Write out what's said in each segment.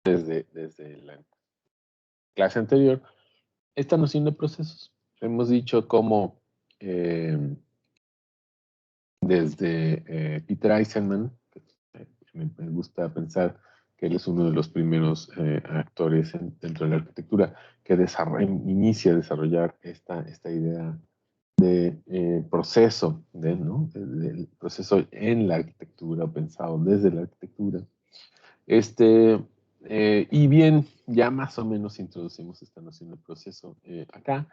desde la clase anterior, esta noción de procesos. Hemos dicho cómo desde Peter Eisenman, me gusta pensar que él es uno de los primeros actores dentro de la arquitectura que inicia a desarrollar esta idea de proceso, ¿no? Del proceso en la arquitectura, pensado desde la arquitectura. Y bien, ya más o menos introducimos esta noción de proceso acá.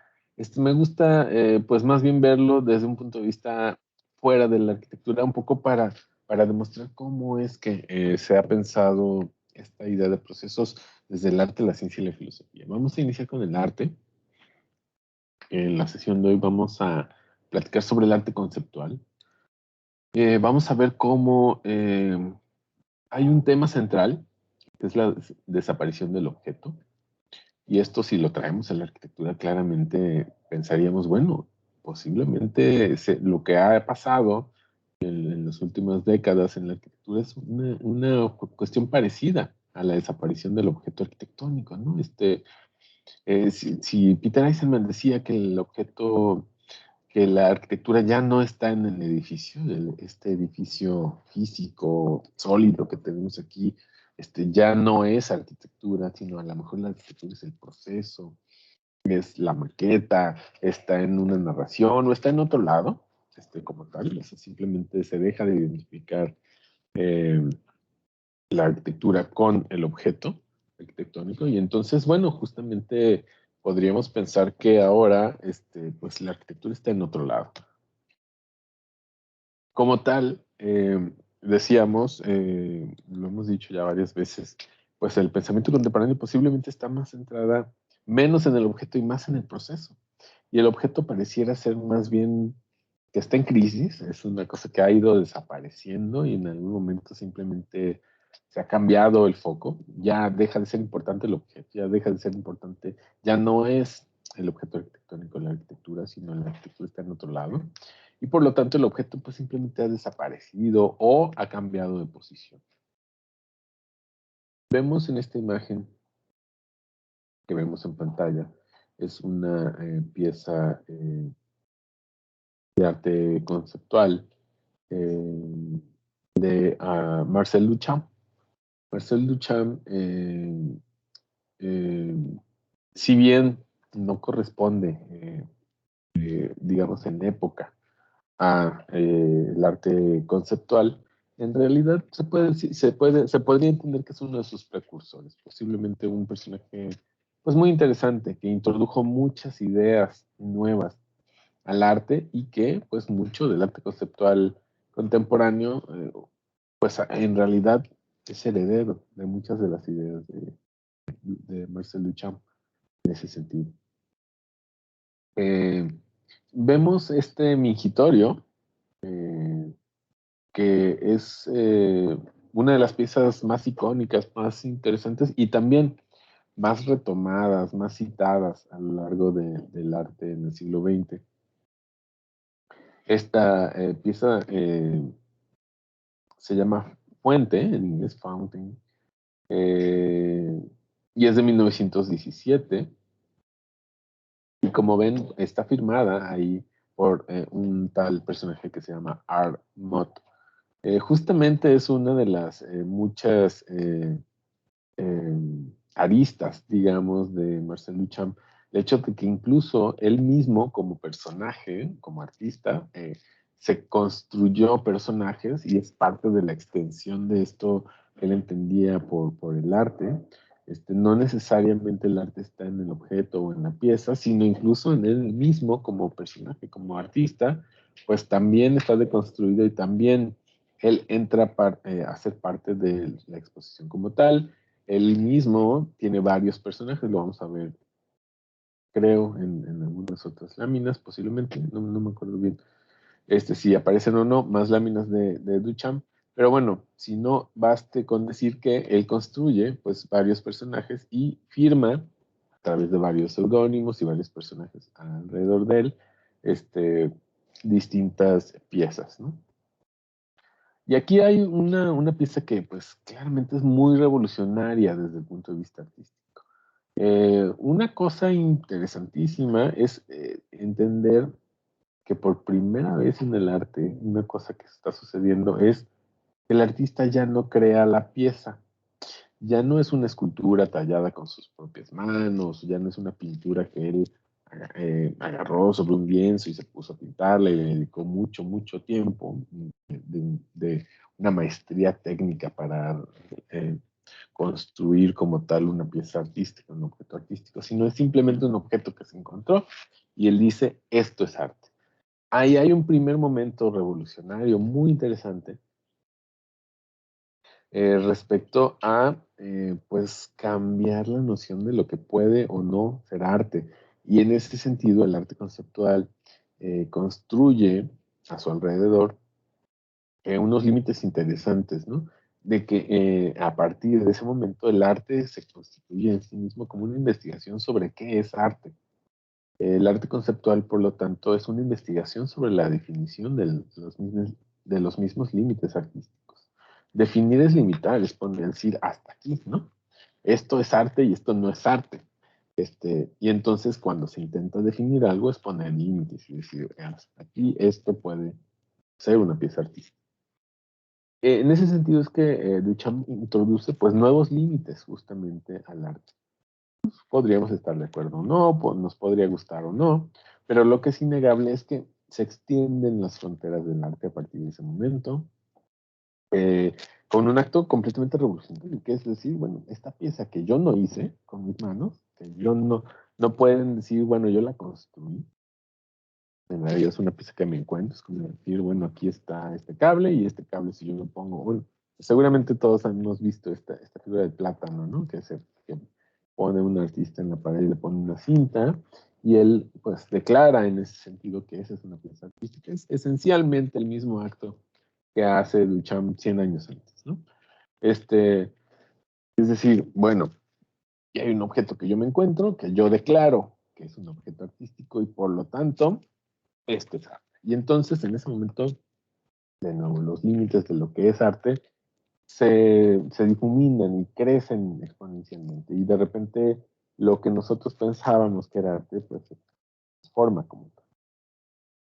Me gusta, pues más bien verlo desde un punto de vista fuera de la arquitectura, un poco para demostrar cómo es que se ha pensado esta idea de procesos desde el arte, la ciencia y la filosofía. Vamos a iniciar con el arte. En la sesión de hoy vamos a platicar sobre el arte conceptual. Vamos a ver cómo hay un tema central, que es la desaparición del objeto. Y esto, si lo traemos a la arquitectura, claramente pensaríamos, bueno, posiblemente lo que ha pasado en las últimas décadas en la arquitectura es una cuestión parecida a la desaparición del objeto arquitectónico, ¿no? Si Peter Eisenman decía que el objeto, que la arquitectura ya no está en el edificio, este edificio físico sólido que tenemos aquí, ya no es arquitectura, sino a lo mejor la arquitectura es el proceso, es la maqueta, está en una narración o está en otro lado, como tal, o sea, simplemente se deja de identificar eh, la arquitectura con el objeto arquitectónico y entonces, bueno, justamente podríamos pensar que ahora, pues la arquitectura está en otro lado. Como tal, decíamos, lo hemos dicho ya varias veces, pues el pensamiento contemporáneo posiblemente está más centrada menos en el objeto y más en el proceso. Y el objeto pareciera ser más bien que está en crisis, es una cosa que ha ido desapareciendo y en algún momento simplemente se ha cambiado el foco, ya deja de ser importante el objeto, ya deja de ser importante, ya no es el objeto arquitectónico la arquitectura, sino la arquitectura está en otro lado. Y por lo tanto el objeto pues simplemente ha desaparecido o ha cambiado de posición. Vemos en esta imagen que vemos en pantalla, es una pieza de arte conceptual de Marcel Duchamp. Marcel Duchamp, eh, si bien no corresponde, digamos, en época a el arte conceptual, en realidad se podría entender que es uno de sus precursores, posiblemente un personaje pues muy interesante, que introdujo muchas ideas nuevas al arte y que pues mucho del arte conceptual contemporáneo pues en realidad es heredero de muchas de las ideas de Marcel Duchamp en ese sentido. Eh, Vemos este mingitorio que es una de las piezas más icónicas, más interesantes y también más retomadas, más citadas a lo largo del arte en el siglo XX. Esta pieza se llama Fuente, en inglés Fountain, eh, y es de 1917. Y como ven, está firmada ahí por un tal personaje que se llama Art Mott. Justamente es una de las muchas aristas, digamos, de Marcel Duchamp. El hecho de que incluso él mismo, como personaje, como artista, se construyó personajes y es parte de la extensión de esto que él entendía por el arte. No necesariamente el arte está en el objeto o en la pieza, sino incluso en él mismo como personaje, como artista, pues también está deconstruido y también él entra a ser parte de la exposición como tal. Él mismo tiene varios personajes, lo vamos a ver, creo, en algunas otras láminas, posiblemente, no me acuerdo bien si aparecen o no más láminas de Duchamp, pero bueno, si no, baste con decir que él construye pues varios personajes y firma a través de varios seudónimos y varios personajes alrededor de él, distintas piezas, ¿no? Y aquí hay una pieza que, pues, claramente es muy revolucionaria desde el punto de vista artístico. Una cosa interesantísima es entender que por primera vez en el arte, una cosa que está sucediendo es que el artista ya no crea la pieza, ya no es una escultura tallada con sus propias manos, ya no es una pintura que él agarró sobre un lienzo y se puso a pintarla y le dedicó mucho, mucho tiempo de una maestría técnica para eh, construir como tal una pieza artística, un objeto artístico, sino es simplemente un objeto que se encontró y él dice, esto es arte. Ahí hay un primer momento revolucionario muy interesante respecto a pues cambiar la noción de lo que puede o no ser arte. Y en ese sentido, el arte conceptual construye a su alrededor unos límites interesantes, ¿no? De que a partir de ese momento el arte se constituye en sí mismo como una investigación sobre qué es arte. El arte conceptual, por lo tanto, es una investigación sobre la definición de los mismos límites artísticos. Definir es limitar, es poner, decir hasta aquí, ¿no? Esto es arte y esto no es arte. Y entonces cuando se intenta definir algo es poner límites y decir, hasta aquí esto puede ser una pieza artística. En ese sentido es que Duchamp introduce pues nuevos límites justamente al arte. Podríamos estar de acuerdo o no, nos podría gustar o no, pero lo que es innegable es que se extienden las fronteras del arte a partir de ese momento, eh, con un acto completamente revolucionario, que es decir, bueno, esta pieza que yo no hice con mis manos, que yo no pueden decir, bueno, yo la construí, en realidad es una pieza que me encuentro, es como decir, bueno, aquí está este cable y este cable si yo lo pongo, bueno, seguramente todos hemos visto esta figura del plátano, ¿no? Que pone un artista en la pared y le pone una cinta y él pues declara en ese sentido que esa es una pieza artística. Es esencialmente el mismo acto que hace Duchamp 100 años antes, ¿no? Este, es decir, bueno, y hay un objeto que yo me encuentro, que yo declaro que es un objeto artístico y por lo tanto, este es arte. Y entonces en ese momento, de nuevo, los límites de lo que es arte se difuminan y crecen exponencialmente. Y de repente lo que nosotros pensábamos que era arte, pues se transforma como tal.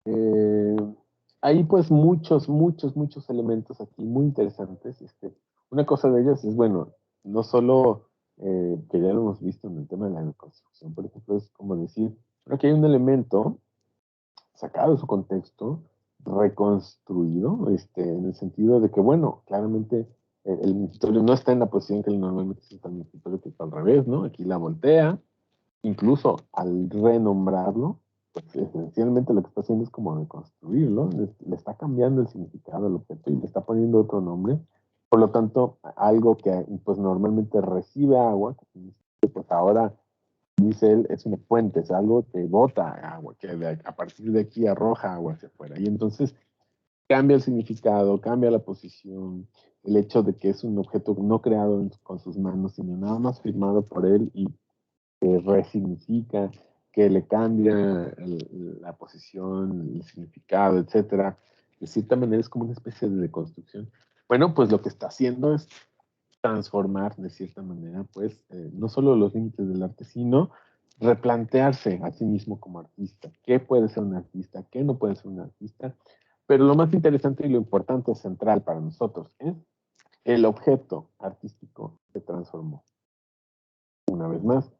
Eh, hay pues muchos elementos aquí muy interesantes. Una cosa de ellas es, bueno, no solo que ya lo hemos visto en el tema de la construcción, por ejemplo, es como decir, creo que hay un elemento sacado de su contexto, reconstruido, en el sentido de que, bueno, claramente el mingitorio no está en la posición que normalmente se está en el mingitorio, que está al revés, ¿no? Aquí la voltea, incluso al renombrarlo, pues esencialmente lo que está haciendo es como reconstruirlo, le está cambiando el significado al objeto y le está poniendo otro nombre. Por lo tanto, algo que pues normalmente recibe agua, pues ahora dice él, es una fuente, es algo que bota agua, que a partir de aquí arroja agua hacia afuera. Y entonces cambia el significado, cambia la posición, el hecho de que es un objeto no creado con sus manos, sino nada más firmado por él y que resignifica, que le cambia la posición, el significado, etcétera. De cierta manera es como una especie de deconstrucción. Bueno, pues lo que está haciendo es transformar de cierta manera, pues, no solo los límites del arte, sino replantearse a sí mismo como artista. ¿Qué puede ser un artista? ¿Qué no puede ser un artista? Pero lo más interesante y lo importante central para nosotros es el objeto artístico que transformó. Una vez más,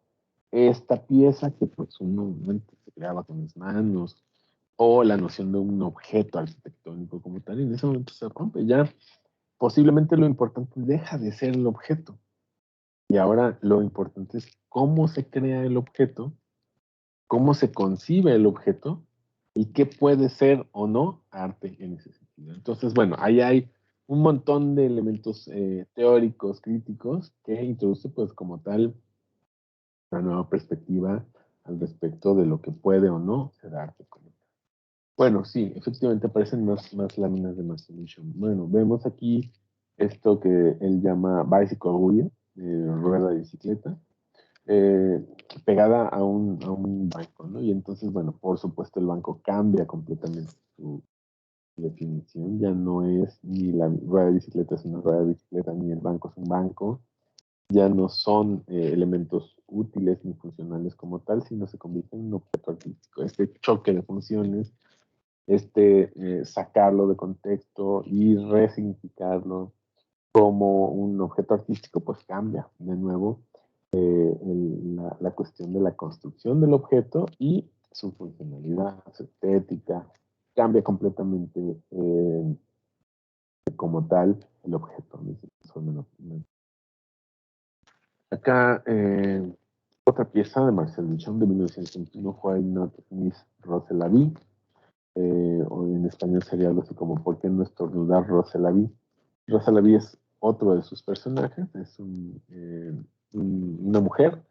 esta pieza que pues uno antes se creaba con las manos, o la noción de un objeto arquitectónico como tal, y en ese momento se rompe. Ya posiblemente lo importante deja de ser el objeto. Y ahora lo importante es cómo se crea el objeto, cómo se concibe el objeto y qué puede ser o no arte en ese sentido. Entonces, bueno, ahí hay un montón de elementos teóricos, críticos, que introduce pues como tal una nueva perspectiva al respecto de lo que puede o no ser arte. Bueno, sí, efectivamente aparecen más láminas de Marcellus. Bueno, vemos aquí esto que él llama bicycle wheel, rueda de bicicleta, eh, pegada a un banco, ¿no? Y entonces, bueno, por supuesto el banco cambia completamente definición ya no es ni la rueda de bicicleta es una rueda de bicicleta, ni el banco es un banco, ya no son elementos útiles ni funcionales como tal, sino se convierte en un objeto artístico. Este choque de funciones, sacarlo de contexto y resignificarlo como un objeto artístico, pues cambia de nuevo la cuestión de la construcción del objeto y su funcionalidad, su estética, cambia completamente como tal el objeto. Acá, otra pieza de Marcel Duchamp de 1921, Why Not Miss Roselavie, o en español sería algo así como ¿Por qué no estornudar Roselavie? Roselavie es otro de sus personajes, es una mujer,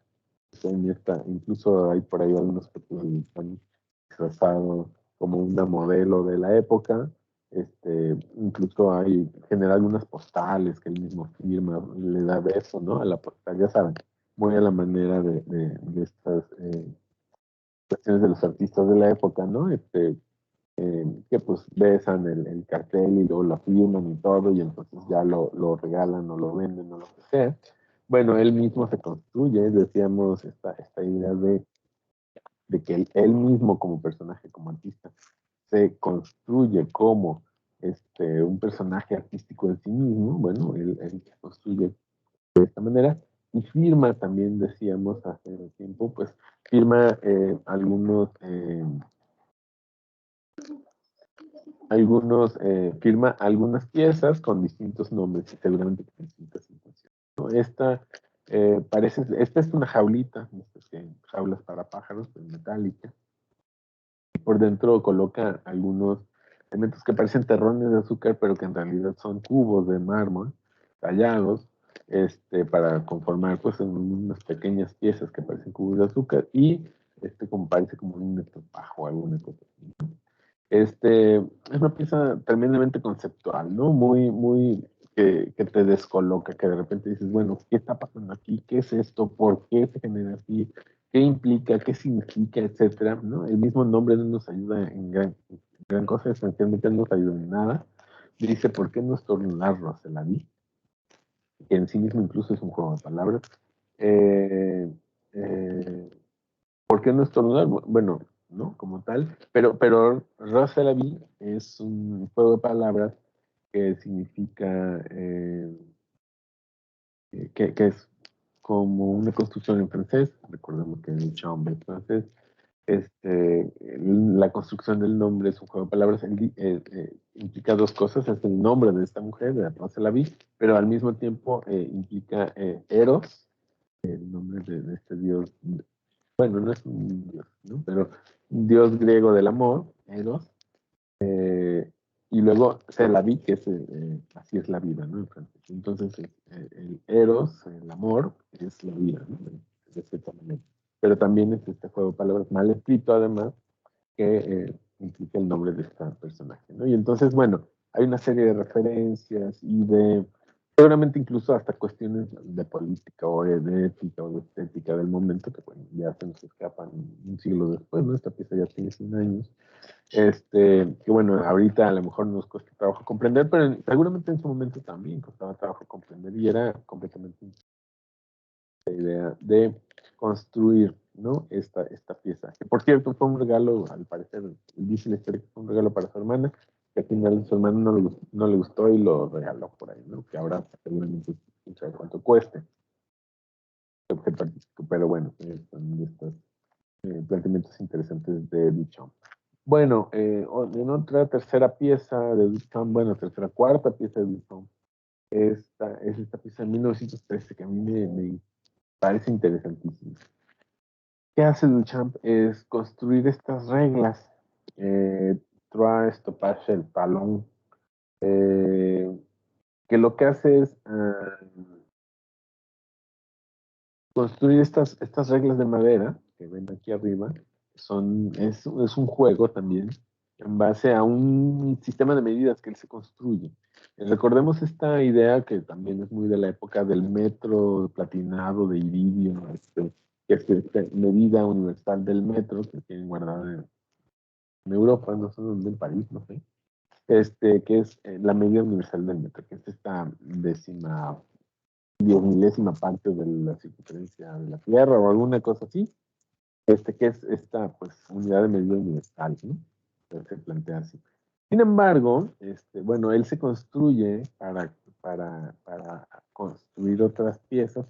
incluso hay por ahí algunos que han disfrazado como una modelo de la época, incluso hay, genera algunas postales que él mismo firma, le da beso, ¿no? A la postal, ya saben, muy a la manera de estas cuestiones de los artistas de la época, ¿no? Que pues besan el cartel y luego lo firman y todo, y entonces ya lo regalan o lo venden o lo que sea. Bueno, él mismo se construye, decíamos, esta idea de que él mismo como personaje, como artista, se construye como un personaje artístico en sí mismo, bueno, él se construye de esta manera, y firma también, decíamos hace tiempo, pues firma firma algunas piezas con distintos nombres y seguramente con distintas intenciones, ¿no? Esta es una jaulita, jaulas para pájaros, pues, metálica. Por dentro coloca algunos elementos que parecen terrones de azúcar, pero que en realidad son cubos de mármol tallados, para conformar pues en unas pequeñas piezas que parecen cubos de azúcar y como parece como un estropajo, alguna cosa así. Es una pieza tremendamente conceptual, ¿no? Muy que te descoloca, que de repente dices, bueno, ¿qué está pasando aquí? ¿Qué es esto? ¿Por qué se genera así? ¿Qué implica? ¿Qué significa? Etcétera, ¿no? El mismo nombre no nos ayuda en gran cosa, esencialmente no nos ayuda en nada. Dice, ¿por qué no estornudarlo? Se la vi, que en sí mismo incluso es un juego de palabras. Eh, eh, ¿Por qué no estornudar? Bueno, ¿no? Como tal. Pero Rosselaby es un juego de palabras que significa que es como una construcción en francés. Recordemos que el chambre es francés. La construcción del nombre es un juego de palabras. Implica dos cosas. Es el nombre de esta mujer, de Rosselaby, pero al mismo tiempo implica Eros, el nombre de este dios. Bueno, no es un dios, ¿no? Pero un dios griego del amor, Eros, y luego se la vi, que es, así es la vida, ¿no? En francés. Entonces, el Eros, el amor, es la vida, ¿no? De cierta manera. Pero también es este juego de palabras mal escrito, además, que implica el nombre de este personaje, ¿no? Y entonces, bueno, hay una serie de referencias y seguramente incluso hasta cuestiones de política o de ética o de estética del momento que, bueno, ya se nos escapan un siglo después, ¿no? Esta pieza ya tiene 100 años. Que bueno, ahorita a lo mejor nos cuesta trabajo comprender, pero seguramente en su momento también costaba trabajo comprender y era completamente la idea de construir, ¿no? Esta pieza. Que por cierto fue un regalo, al parecer, dice la historia que fue un regalo para su hermana, que al final su hermana no le gustó y lo regaló por ahí, ¿no? Que ahora seguramente quién sabe cuánto cueste el objeto artístico, pero bueno, son estos planteamientos interesantes de Duchamp. Bueno, en otra tercera pieza de Duchamp, bueno, tercera, cuarta pieza de Duchamp, es esta pieza de 1913 que a mí me parece interesantísima. ¿Qué hace Duchamp? Es construir estas reglas, trois stoppage el talón, eh, que lo que hace es construir estas reglas de madera que ven aquí arriba. Es un juego también en base a un sistema de medidas que él se construye. Recordemos esta idea que también es muy de la época del metro platinado de iridio, que es esta medida universal del metro que tienen guardada en Europa, no sé dónde, en París, no sé. que es la medida universal del metro, que es esta décima, 10 milésima parte de la circunferencia de la Tierra o alguna cosa así, que es esta pues, unidad de medida universal, ¿no? Se plantea así. Sin embargo, bueno, él se construye para construir otras piezas,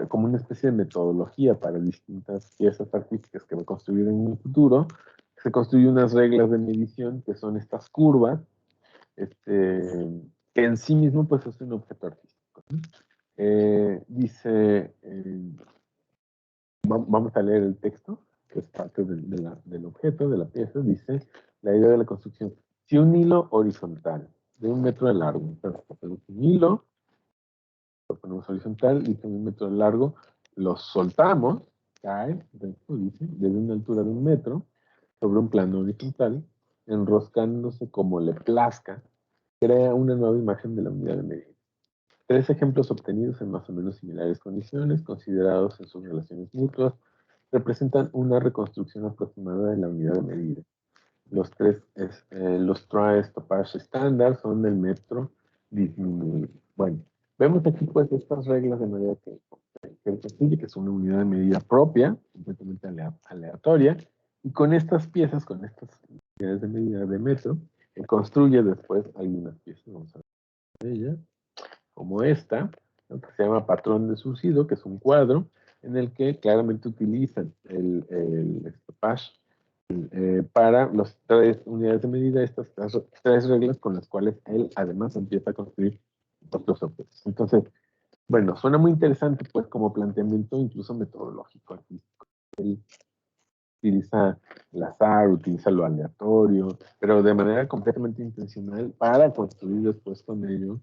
como una especie de metodología para distintas piezas artísticas que va a construir en un futuro. Se construye unas reglas de medición que son estas curvas, que en sí mismo pues es un objeto artístico, ¿no? Dice, vamos a leer el texto, que es parte del objeto, de la pieza. Dice, la idea de la construcción. Si un hilo horizontal de 1 metro de largo, entonces ponemos un hilo, lo ponemos horizontal y con 1 metro de largo, lo soltamos, cae, recto, dice, desde una altura de 1 metro, sobre un plano horizontal, enroscándose como le plazca, crea una nueva imagen de la unidad de medida. 3 ejemplos obtenidos en más o menos similares condiciones, considerados en sus relaciones mutuas, representan una reconstrucción aproximada de la unidad de medida. Los tres stoppage estándar son el metro disminuido. Bueno, vemos aquí pues estas reglas de manera que es una unidad de medida propia, completamente aleatoria, y con estas piezas, con estas unidades de medida de metro, construye después algunas piezas, vamos a ver ellas, como esta, ¿no? Que se llama patrón de surcido, que es un cuadro en el que claramente utilizan el stoppage para las 3 unidades de medida, estas 3 reglas con las cuales él además empieza a construir otros objetos. Entonces, bueno, suena muy interesante pues como planteamiento incluso metodológico artístico. Él utiliza el azar, utiliza lo aleatorio, pero de manera completamente intencional para construir después con ello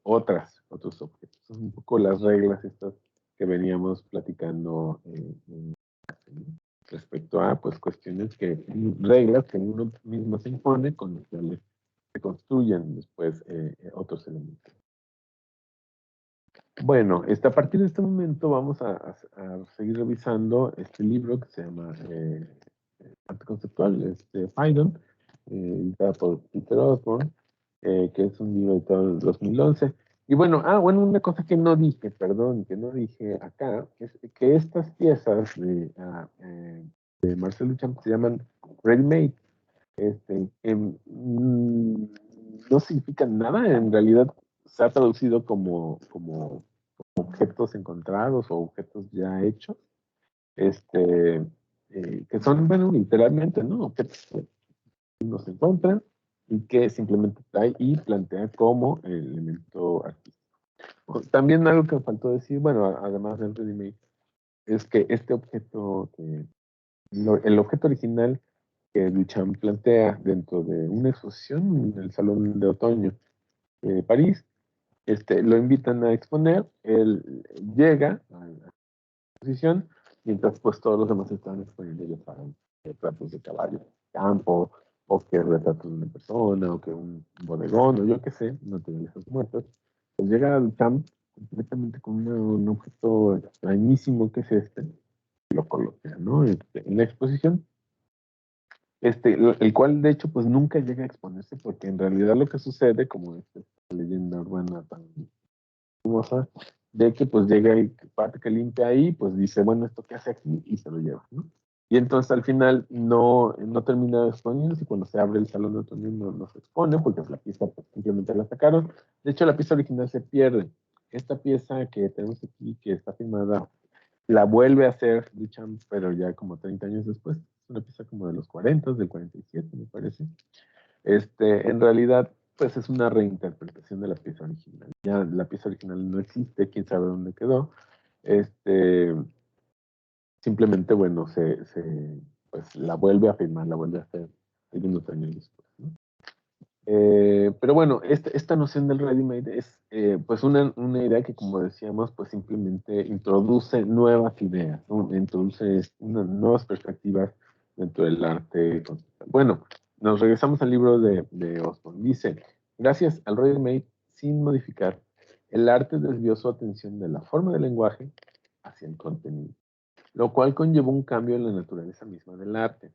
otros objetos. Son un poco las reglas estas que veníamos platicando respecto a pues cuestiones reglas que uno mismo se impone con las cuales se construyen después otros elementos. Bueno, a partir de este momento vamos a seguir revisando este libro que se llama Arte Conceptual, Phaidon, editado por Peter Osborne, que es un libro editado en el 2011. Y bueno, una cosa que no dije, perdón, que no dije acá, es que estas piezas de Marcel Duchamp se llaman ready-made. No significan nada, en realidad se ha traducido como objetos encontrados o objetos ya hechos, que son, bueno, literalmente, ¿no? Objetos que no se encuentran y que simplemente trae y plantea como elemento artístico. También algo que me faltó decir, bueno, además del ready-made, es que el objeto original que Duchamp plantea dentro de una exposición en el Salón de Otoño de París, lo invitan a exponer, él llega a la exposición, mientras pues todos los demás estaban exponiendo, ya saben, retratos de caballo de campo, o que retratos de una persona, o que un bodegón, o yo qué sé, naturalezas muertas. Pues llega Duchamp completamente con un objeto extrañísimo que es lo coloca, ¿no? En la exposición, el cual de hecho pues nunca llega a exponerse porque en realidad lo que sucede, como esta leyenda urbana tan famosa, de que pues llega y parte que limpia ahí, pues dice, bueno, ¿esto qué hace aquí? Y se lo lleva, ¿no? Y entonces al final no termina exponiéndose y cuando se abre el salón de otoño no se expone porque la pieza pues, simplemente la sacaron. De hecho la pieza original se pierde. Esta pieza que tenemos aquí, que está firmada, la vuelve a hacer Duchamp, pero ya como 30 años después. Es una pieza como de los 40, del 47, me parece. En realidad, pues es una reinterpretación de la pieza original. Ya la pieza original no existe, quién sabe dónde quedó. Simplemente, bueno, pues la vuelve a firmar, la vuelve a hacer algunos años después, ¿no? Pero bueno, esta noción del ready-made es pues una idea que, como decíamos, pues simplemente introduce nuevas ideas, ¿no? Introduce nuevas perspectivas dentro del arte conceptual. Bueno, nos regresamos al libro de Osborne. Dice, gracias al ready-made, sin modificar, el arte desvió su atención de la forma del lenguaje hacia el contenido, lo cual conllevó un cambio en la naturaleza misma del arte.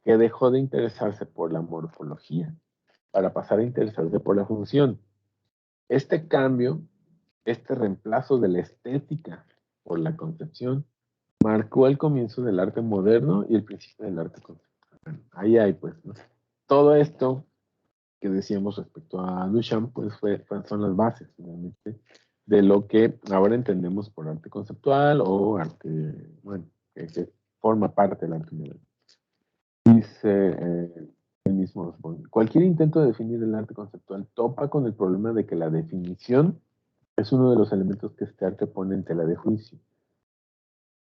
que dejó de interesarse por la morfología para pasar a interesarse por la función. Este cambio, este reemplazo de la estética por la concepción, marcó el comienzo del arte moderno y el principio del arte conceptual. Bueno, ahí hay, pues, ¿no? Todo esto que decíamos respecto a Duchamp, pues son las bases, finalmente, de lo que ahora entendemos por arte conceptual o arte, bueno, que forma parte del arte moderno. Dice el mismo Osborne, cualquier intento de definir el arte conceptual topa con el problema de que la definición es uno de los elementos que este arte pone en tela de juicio.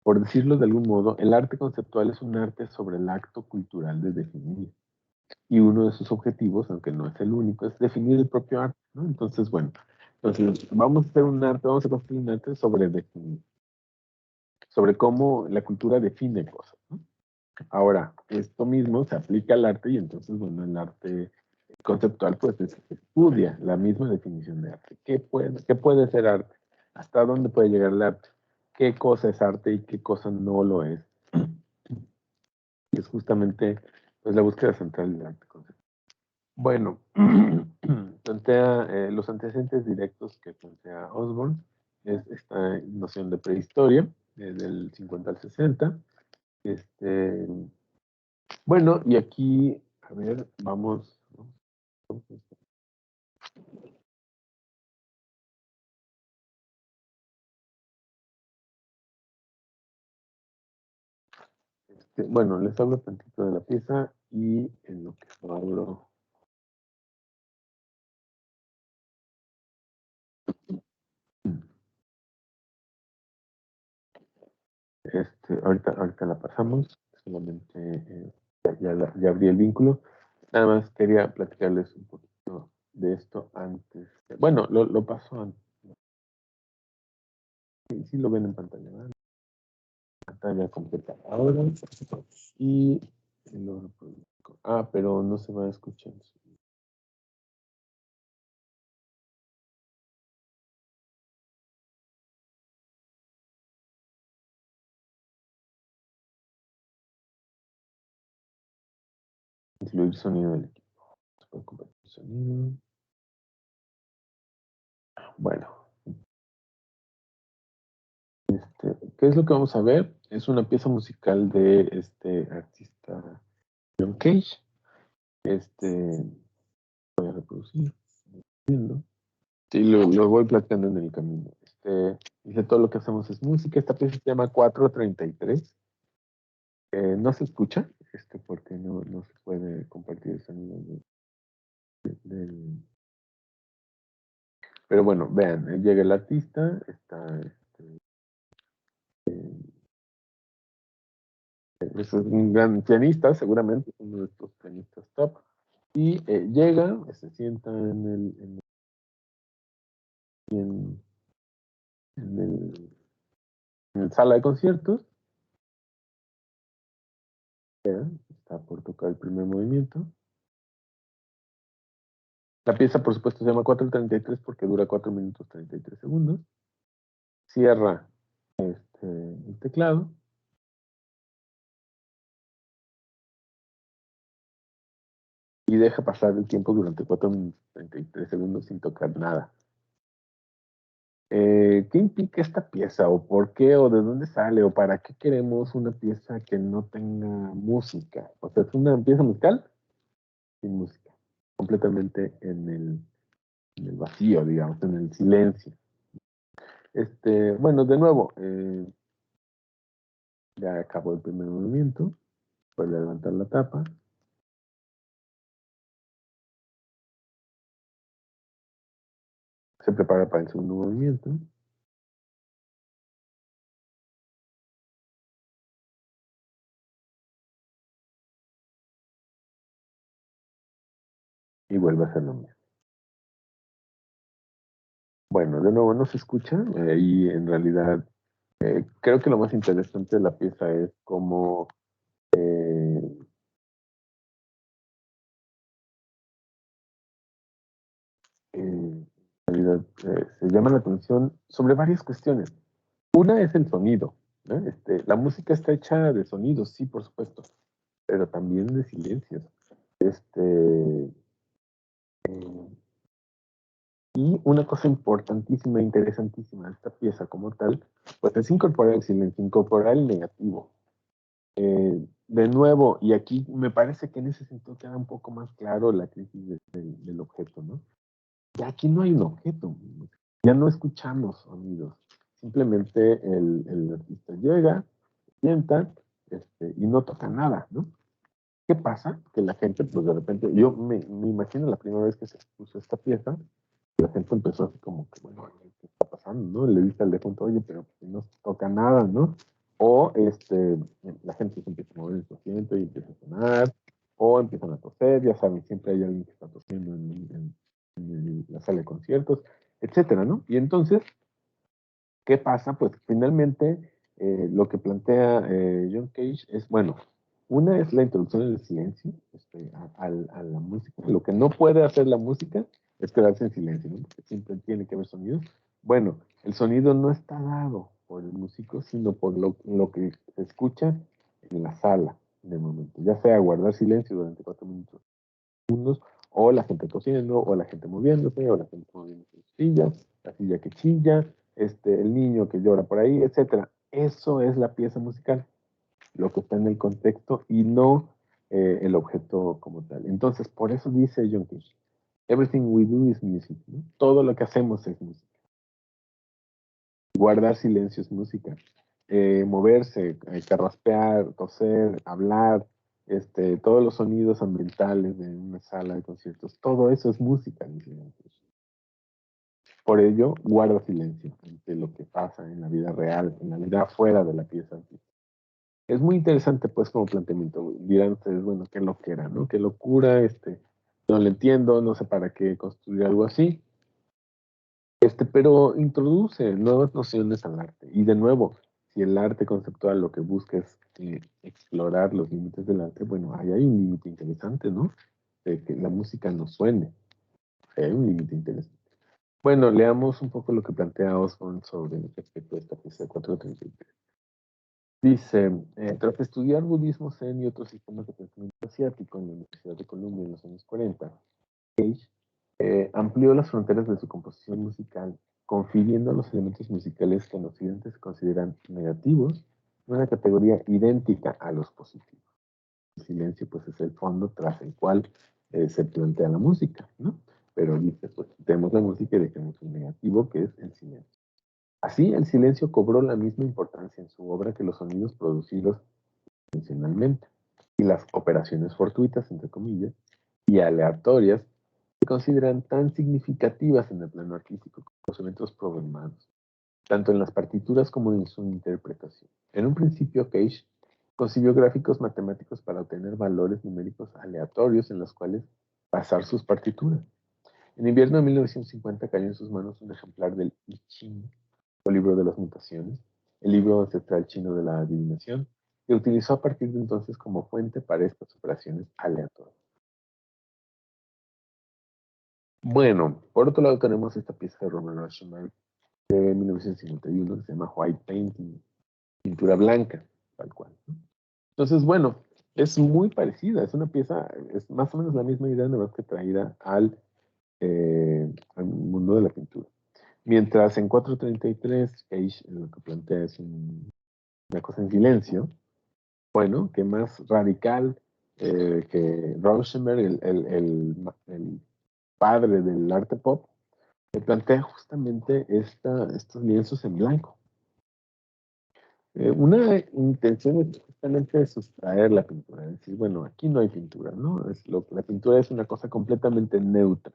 Por decirlo de algún modo, el arte conceptual es un arte sobre el acto cultural de definir. Y uno de sus objetivos, aunque no es el único, es definir el propio arte, ¿no? Entonces, bueno, entonces vamos a hacer un arte, vamos a construir un arte sobre definir, sobre cómo la cultura define cosas, ¿no? Ahora, esto mismo se aplica al arte y entonces, bueno, el arte conceptual pues estudia la misma definición de arte. Qué puede ser arte? ¿Hasta dónde puede llegar el arte? ¿Qué cosa es arte y qué cosa no lo es? Y es justamente pues, la búsqueda central del arte conceptual. Bueno, plantea los antecedentes directos que plantea Osborne, es esta noción de prehistoria, del 50 al 60. Este, bueno, y aquí, a ver, vamos. Bueno, les hablo tantito de la pieza y en lo que hablo. Ahorita la pasamos, solamente ya abrí el vínculo. Nada más quería platicarles un poquito de esto antes. Bueno, lo paso antes. Sí lo ven en pantalla, ¿verdad? Pantalla completa ahora. Y lo reproduzco. Ah, pero no se va a escuchar. Incluir sonido del equipo. Se puede compartir sonido. Bueno, ¿qué es lo que vamos a ver? Es una pieza musical de este artista John Cage. Voy a reproducir. Viendo. Sí, lo voy platicando en el camino. Dice, todo lo que hacemos es música. Esta pieza se llama 433. No se escucha, porque no se puede compartir el sonido del... Pero bueno, vean, llega el artista, es un gran pianista, seguramente, es uno de estos pianistas top, y llega, se sienta en, en el, en el sala de conciertos, está por tocar el primer movimiento. La pieza, por supuesto, se llama 4:33 porque dura 4 minutos 33 segundos. Cierra el teclado. Y deja pasar el tiempo durante 4 minutos 33 segundos sin tocar nada. ¿Qué implica esta pieza? ¿O por qué? ¿O de dónde sale? ¿O para qué queremos una pieza que no tenga música? O sea, es una pieza musical sin música. Completamente en el vacío, digamos, en el silencio. Bueno, de nuevo, ya acabó el primer movimiento. Puede levantar la tapa. Se prepara para el segundo movimiento. Y vuelve a hacer lo mismo. Bueno, de nuevo no se escucha. Y en realidad creo que lo más interesante de la pieza es cómo en realidad se llama la atención sobre varias cuestiones. Una es el sonido, ¿no? La música está hecha de sonidos, sí, por supuesto, pero también de silencios. Eh, y una cosa importantísima e interesantísima de esta pieza como tal, pues es incorporar el silencio, incorporar el negativo. De nuevo, y aquí me parece que en ese sentido queda un poco más claro la crisis del objeto, ¿no? Ya aquí no hay un objeto, ya no escuchamos sonidos, simplemente el artista llega, sienta, y no toca nada, ¿no? ¿Qué pasa? Que la gente, pues de repente, yo me imagino la primera vez que se puso esta pieza, la gente empezó así como que, bueno, ¿qué está pasando? ¿No? Le dice al de junto, oye, pero pues, no se toca nada, ¿no? O la gente se empieza a mover en su asiento y empieza a sonar, o empiezan a toser, ya saben, siempre hay alguien que está tosiendo en la sala de conciertos, etcétera, ¿no? Y entonces, ¿qué pasa? Pues finalmente lo que plantea John Cage es, bueno, una es la introducción del silencio a la música. Lo que no puede hacer la música es quedarse en silencio, ¿no? Porque siempre tiene que haber sonidos. Bueno, el sonido no está dado por el músico, sino por lo que se escucha en la sala de momento. Ya sea guardar silencio durante 4 minutos, o la gente tosiendo, o la gente moviéndose, o la gente moviendo sus sillas, la silla que chilla, el niño que llora por ahí, etcétera. Eso es la pieza musical, lo que está en el contexto y no el objeto como tal. Entonces, por eso dice John Cage, everything we do is music, ¿no? Todo lo que hacemos es música. Guardar silencio es música. Moverse, carraspear, toser, hablar, todos los sonidos ambientales de una sala de conciertos, todo eso es música. Por ello, guarda silencio ante lo que pasa en la vida real, en la vida fuera de la pieza. Es muy interesante, pues, como planteamiento. Dirán ustedes, bueno, qué loquera, ¿no? Qué locura, no lo entiendo, no sé para qué construir algo así. Pero introduce nuevas nociones al arte. Y de nuevo, si el arte conceptual lo que busca es explorar los límites del arte, bueno, ahí hay un límite interesante, ¿no? De que la música no suene. Ahí hay un límite interesante. Bueno, leamos un poco lo que plantea Osborne sobre respecto a esta pieza 433. Dice, tras estudiar budismo zen y otros sistemas de pensamiento asiático en la Universidad de Columbia en los años 40, Cage amplió las fronteras de su composición musical, confiriendo a los elementos musicales que en Occidente se consideran negativos una categoría idéntica a los positivos. El silencio, pues, es el fondo tras el cual se plantea la música, ¿no? Pero dice, pues, quitemos la música y dejemos un negativo que es el silencio. Así, el silencio cobró la misma importancia en su obra que los sonidos producidos intencionalmente y las operaciones fortuitas, entre comillas, y aleatorias se consideran tan significativas en el plano artístico como los eventos programados, tanto en las partituras como en su interpretación. En un principio, Cage concibió gráficos matemáticos para obtener valores numéricos aleatorios en los cuales basar sus partituras. En invierno de 1950 cayó en sus manos un ejemplar del I Ching, el libro de las mutaciones, el libro ancestral chino de la adivinación, que utilizó a partir de entonces como fuente para estas operaciones aleatorias. Bueno, por otro lado tenemos esta pieza de Roman Rauschenberg de 1951 que se llama White Painting, pintura blanca, tal cual, ¿no? Entonces, bueno, es muy parecida, es una pieza, es más o menos la misma idea, nada más que traída al mundo de la pintura. Mientras en 433 Cage lo que plantea es una cosa en silencio, bueno, que más radical que Rauschenberg, el padre del arte pop, me plantea justamente estos lienzos en blanco. Una intención es justamente sustraer la pintura, es decir, bueno, aquí no hay pintura, ¿no? La pintura es una cosa completamente neutra.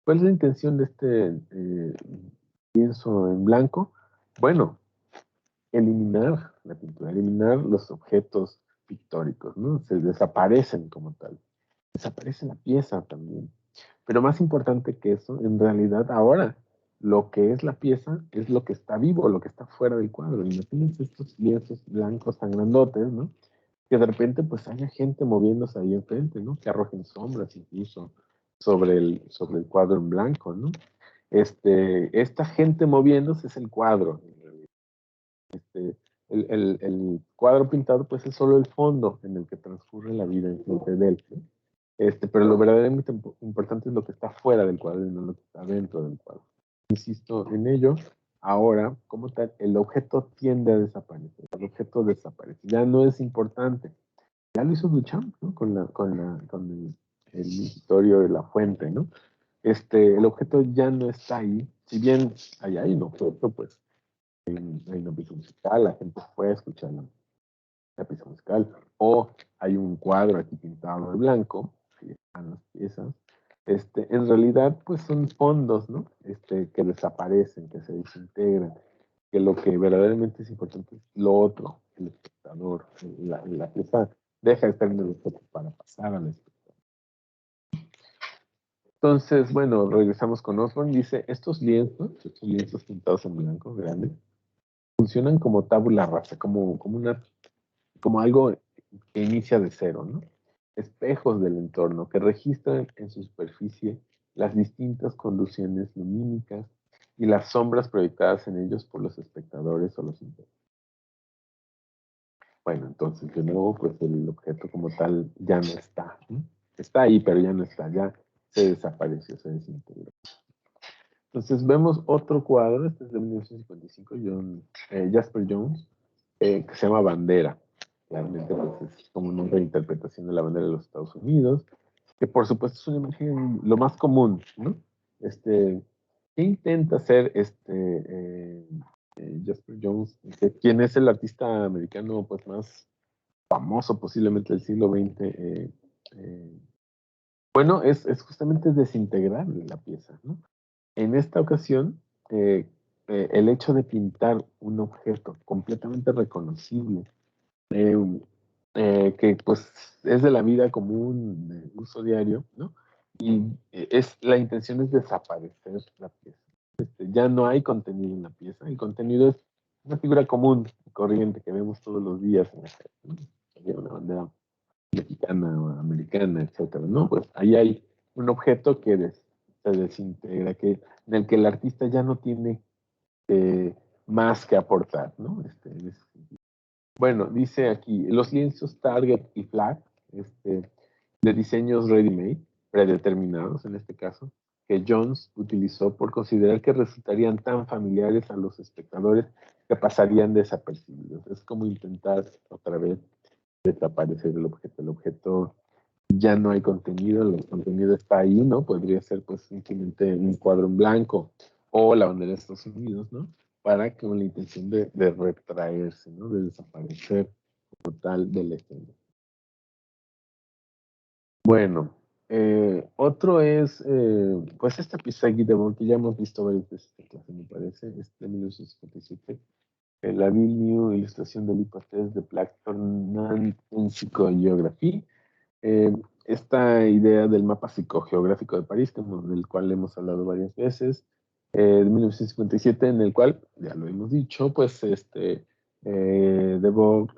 ¿Cuál es la intención de este lienzo en blanco? Bueno, eliminar la pintura, eliminar los objetos pictóricos, ¿no? Se desaparecen como tal. Desaparece la pieza también. Pero más importante que eso, en realidad ahora lo que es la pieza es lo que está vivo, lo que está fuera del cuadro. Imagínense estos lienzos blancos tan grandotes, ¿no? Que de repente pues haya gente moviéndose ahí enfrente, ¿no? Que arrojen sombras incluso sobre el cuadro en blanco, ¿no? Esta gente moviéndose es el cuadro. el cuadro pintado pues es solo el fondo en el que transcurre la vida enfrente de él, ¿no? Pero lo verdaderamente importante es lo que está fuera del cuadro y no lo que está dentro del cuadro. Insisto en ello, ahora, como tal, el objeto tiende a desaparecer, el objeto desaparece, ya no es importante. Ya lo hizo Duchamp, ¿no? Con el historia de la fuente, ¿no? El objeto ya no está ahí, si bien hay un objeto, pues hay una pieza musical, la gente fue a escuchar la pieza musical, o hay un cuadro aquí pintado de blanco, ahí están las piezas. En realidad, pues son fondos, ¿no? Que desaparecen, que se desintegran, que lo que verdaderamente es importante es lo otro, el espectador, la pieza deja de estar en el objeto para pasar al espectador. Entonces, bueno, regresamos con Osborne, dice, estos lienzos pintados en blanco, grandes, funcionan como tabula rasa, como algo que inicia de cero, ¿no? Espejos del entorno que registran en su superficie las distintas conducciones lumínicas y las sombras proyectadas en ellos por los espectadores o los intérpretes. Bueno, entonces de nuevo, pues el objeto como tal ya no está, ¿no? Está ahí, pero ya no está, ya se desapareció, se desintegró. Entonces vemos otro cuadro, este es de 1955, Jasper Jones, que se llama Bandera. Realmente pues, es como una reinterpretación de la bandera de los Estados Unidos, que por supuesto es una imagen lo más común, ¿no? ¿Qué intenta hacer Jasper Jones? ¿Quién es el artista americano pues, más famoso posiblemente del siglo XX? Bueno, es justamente desintegrar la pieza, ¿no? En esta ocasión, el hecho de pintar un objeto completamente reconocible, eh, que pues es de la vida común, de uso diario, ¿no? Y la intención es desaparecer la pieza. Ya no hay contenido en la pieza, el contenido es una figura común, corriente, que vemos todos los días en la calle, ¿no? Había una bandera mexicana o americana, etcétera, ¿no? Pues ahí hay un objeto que se desintegra, en el que el artista ya no tiene más que aportar, ¿no? Bueno, dice aquí, los lienzos Target y Flag, de diseños ready-made, predeterminados en este caso, que Jones utilizó por considerar que resultarían tan familiares a los espectadores que pasarían desapercibidos. Es como intentar otra vez desaparecer el objeto. El objeto ya no hay contenido, el contenido está ahí, ¿no? Podría ser pues simplemente un cuadro en blanco o la bandera de Estados Unidos, ¿no? Para con la intención de retraerse, ¿no? De desaparecer total del escena. Bueno, otro es, pues esta pieza de Guy Debord, que ya hemos visto varias veces en clase, me parece, es de 1957. La Bill New ilustración de Lipates de Platon en psicogeografía. Esta idea del mapa psicogeográfico de París, del cual hemos hablado varias veces, de 1957, en el cual, ya lo hemos dicho, pues Debord,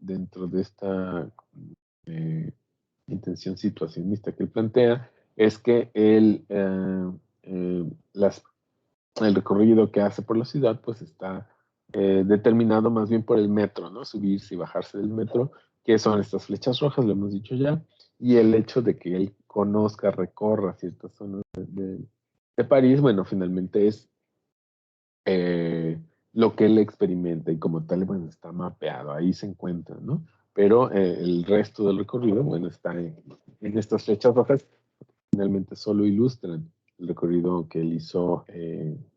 dentro de esta eh, intención situacionista que él plantea, es que eh, las el recorrido que hace por la ciudad, pues está determinado más bien por el metro, ¿no? Subirse y bajarse del metro, que son estas flechas rojas, lo hemos dicho ya, y el hecho de que él conozca, recorra ciertas zonas de París, bueno, finalmente es lo que él experimenta y como tal, bueno, está mapeado, ahí se encuentra, ¿no? Pero el resto del recorrido, bueno, está en estas flechas rojas, finalmente solo ilustran el recorrido que él hizo en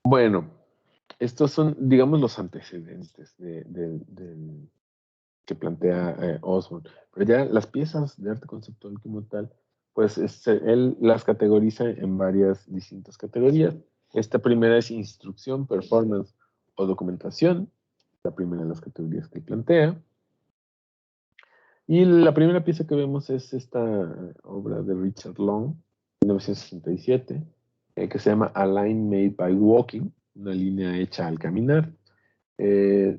bueno, estos son, digamos, los antecedentes que plantea Osborne. Pero ya las piezas de arte conceptual como tal, pues él las categoriza en varias distintas categorías. Esta primera es instrucción, performance o documentación, la primera de las categorías que plantea. Y la primera pieza que vemos es esta obra de Richard Long, 1967, que se llama A Line Made by Walking, una línea hecha al caminar, la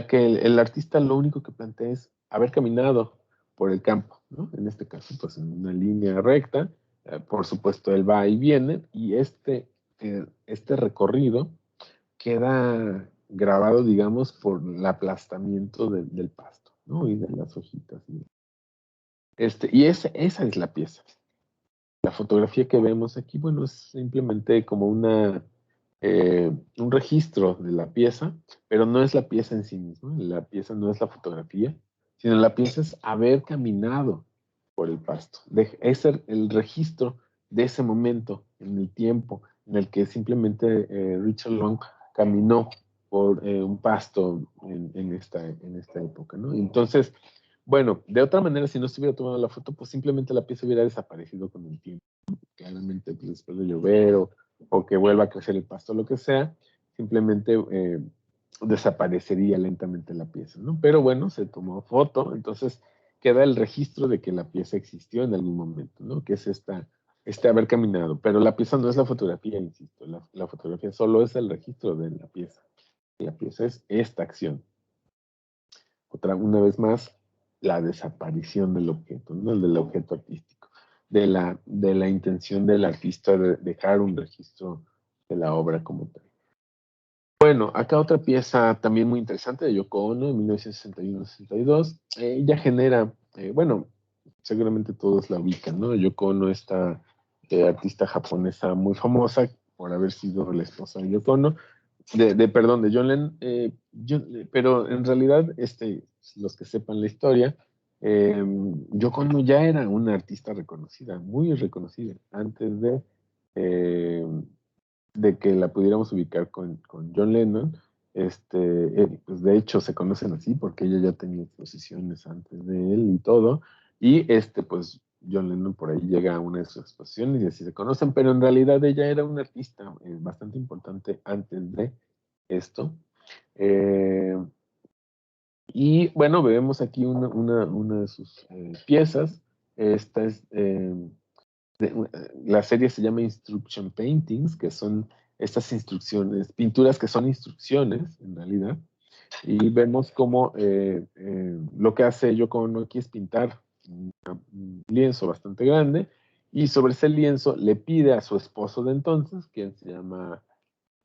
que el artista lo único que plantea es haber caminado por el campo, ¿no? En este caso, pues en una línea recta, por supuesto, él va y viene, y este recorrido queda grabado, digamos, por el aplastamiento del pasto, ¿no? Y de las hojitas. Y esa es la pieza. La fotografía que vemos aquí, bueno, es simplemente como un registro de la pieza, pero no es la pieza en sí misma. La pieza no es la fotografía, sino la pieza es haber caminado por el pasto. Es el registro de ese momento en el tiempo en el que simplemente Richard Long caminó por un pasto en esta época, ¿no? Entonces, bueno, de otra manera, si no estuviera tomando la foto, pues simplemente la pieza hubiera desaparecido con el tiempo. Claramente, pues, después de llover o que vuelva a crecer el pasto, lo que sea, simplemente desaparecería lentamente la pieza, ¿no? Pero bueno, se tomó foto, entonces queda el registro de que la pieza existió en algún momento, ¿no? Que es este haber caminado. Pero la pieza no es la fotografía, insisto. La fotografía solo es el registro de la pieza. La pieza es esta acción. Una vez más, la desaparición del objeto, ¿no? Del objeto artístico, de la intención del artista de dejar un registro de la obra como tal. Bueno, acá otra pieza también muy interesante de Yoko Ono, en 1961-62. Ella genera, bueno, seguramente todos la ubican, ¿no? Yoko Ono, esta artista japonesa muy famosa por haber sido la esposa de Yoko Ono, perdón, de John Lennon, pero en realidad, los que sepan la historia, Yoko Ono ya era una artista reconocida, muy reconocida, antes eh, de que la pudiéramos ubicar con John Lennon. Pues de hecho se conocen así porque ella ya tenía exposiciones antes de él y todo, y pues John Lennon por ahí llega a una de sus exposiciones y así se conocen, pero en realidad ella era una artista bastante importante antes de esto. Eh, y bueno, vemos aquí una de sus piezas. Esta es, la serie se llama Instruction Paintings, que son estas instrucciones, pinturas que son instrucciones en realidad. Y vemos cómo lo que hace Yoko Ono aquí es pintar un lienzo bastante grande, y sobre ese lienzo le pide a su esposo de entonces, quien se llama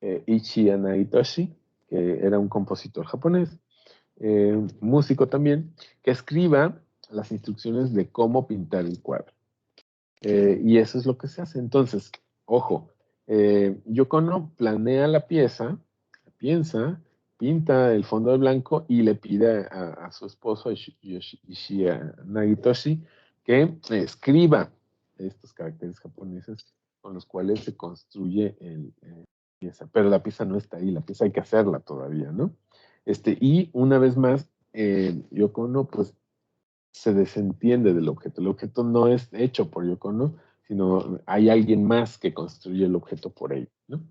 Ichi Anahitoshi, que era un compositor japonés, músico también, que escriba las instrucciones de cómo pintar el cuadro. Y eso es lo que se hace. Entonces, ojo, Yoko Ono planea la pieza, piensa, pinta el fondo de blanco y le pide a su esposo, Ishii Nagitoshi, que escriba estos caracteres japoneses con los cuales se construye la pieza. Pero la pieza no está ahí, la pieza hay que hacerla todavía, ¿no? Y una vez más, Yoko Ono, pues se desentiende del objeto. El objeto no es hecho por Yoko Ono, sino hay alguien más que construye el objeto por él, ¿no?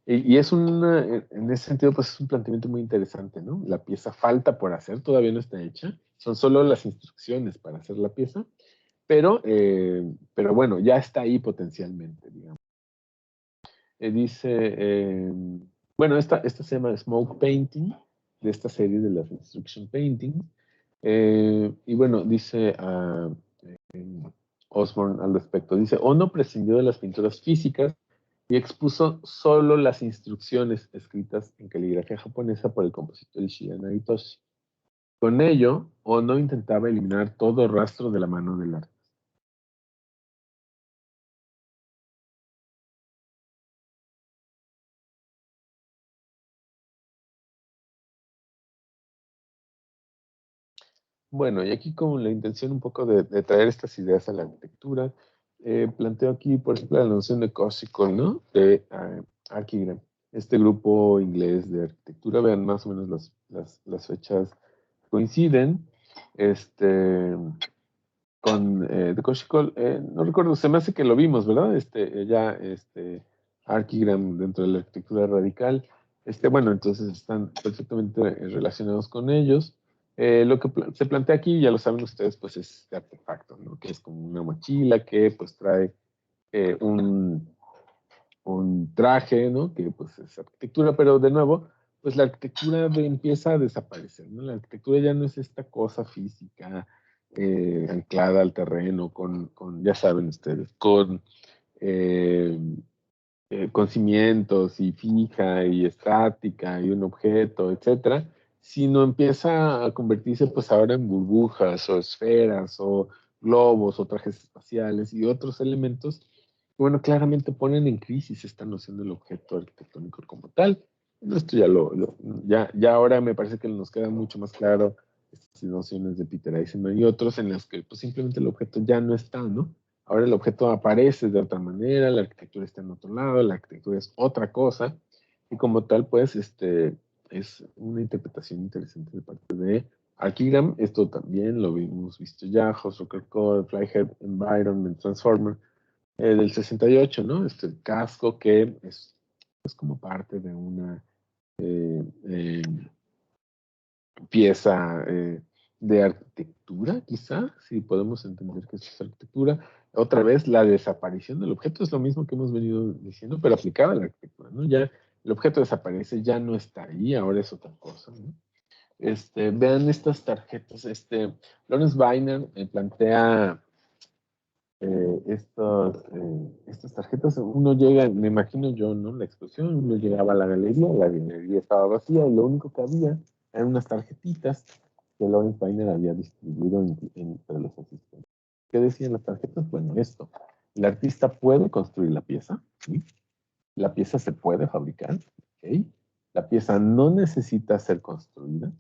Y en ese sentido, pues es un planteamiento muy interesante, ¿no? La pieza falta por hacer, todavía no está hecha, son solo las instrucciones para hacer la pieza, pero bueno, ya está ahí potencialmente, digamos. Dice, bueno, esta se llama Smoke Painting, de esta serie de las Instruction Paintings. Y bueno, dice Osborne al respecto, dice, Ono prescindió de las pinturas físicas y expuso solo las instrucciones escritas en caligrafía japonesa por el compositor Ishii Hitoshi. Con ello, Ono intentaba eliminar todo rastro de la mano del arte. Bueno, y aquí con la intención un poco de traer estas ideas a la arquitectura, planteo aquí, por ejemplo, la noción de Corsical, ¿no? De Archigram, este grupo inglés de arquitectura. Vean, más o menos las fechas coinciden. Con de Corsical, no recuerdo, se me hace que lo vimos, ¿verdad? Archigram dentro de la arquitectura radical. Bueno, entonces están perfectamente relacionados con ellos. Lo que se plantea aquí, ya lo saben ustedes, pues es este artefacto, ¿no? Que es como una mochila que pues trae un traje, ¿no? Que pues es arquitectura, pero de nuevo, pues la arquitectura empieza a desaparecer, ¿no? La arquitectura ya no es esta cosa física anclada al terreno, ya saben ustedes, con eh, con cimientos y fija y estática y un objeto, etcétera, sino empieza a convertirse pues ahora en burbujas o esferas o globos o trajes espaciales y otros elementos que, bueno, claramente ponen en crisis esta noción del objeto arquitectónico como tal. Bueno, esto ya ahora me parece que nos queda mucho más claro estas nociones de Peter Eisenman y otros en las que pues simplemente el objeto ya no está, ¿no? Ahora el objeto aparece de otra manera, la arquitectura está en otro lado, la arquitectura es otra cosa, y como tal, pues, es una interpretación interesante de parte de Archigram. Esto también lo hemos visto ya, House Rocker Code, Flyhead Environment Transformer, del 68, ¿no? Este casco que es como parte de una eh, eh, pieza de arquitectura, quizá, si podemos entender que esto es arquitectura. Otra vez, la desaparición del objeto es lo mismo que hemos venido diciendo, pero aplicada a la arquitectura, ¿no? Ya el objeto desaparece, ya no está ahí, ahora es otra cosa, ¿no? Vean estas tarjetas. Lawrence Weiner plantea estas tarjetas. Uno llega, me imagino yo, ¿no? La exposición, uno llegaba a la galería estaba vacía y lo único que había eran unas tarjetitas que Lawrence Weiner había distribuido entre los asistentes. ¿Qué decían las tarjetas? Bueno, esto. El artista puede construir la pieza, ¿sí? La pieza se puede fabricar, ¿ok? La pieza no necesita ser construida.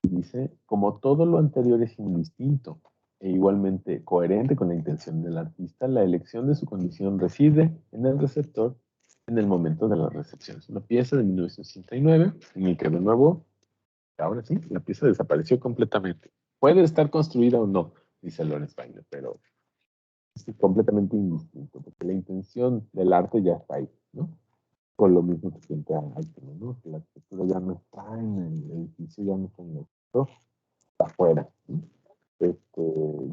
Dice, como todo lo anterior es indistinto e igualmente coherente con la intención del artista, la elección de su condición reside en el receptor en el momento de la recepción. Es una pieza de 1969 en el que de nuevo, ahora sí, la pieza desapareció completamente. Puede estar construida o no, dice Lawrence Weiner, pero es completamente indistinto, porque la intención del arte ya está ahí, ¿no? Con lo mismo que siempre hay, ¿no? Que la arquitectura ya no está en el edificio, ya no está en el objeto, está afuera, ¿no?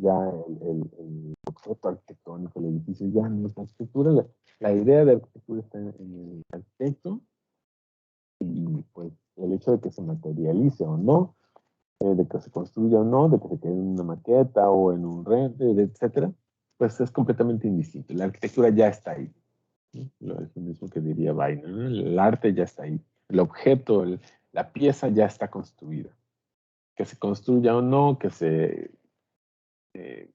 Ya el objeto arquitectónico, el edificio ya no es arquitectura, la idea de arquitectura está en el arquitecto y pues el hecho de que se materialice o no, de que se construya o no, de que se quede en una maqueta o en un render, etcétera, pues es completamente indistinto. La arquitectura ya está ahí, ¿no? Es lo mismo que diría Weiner, ¿no? El arte ya está ahí, el objeto, la pieza ya está construida. Que se construya o no, que se eh,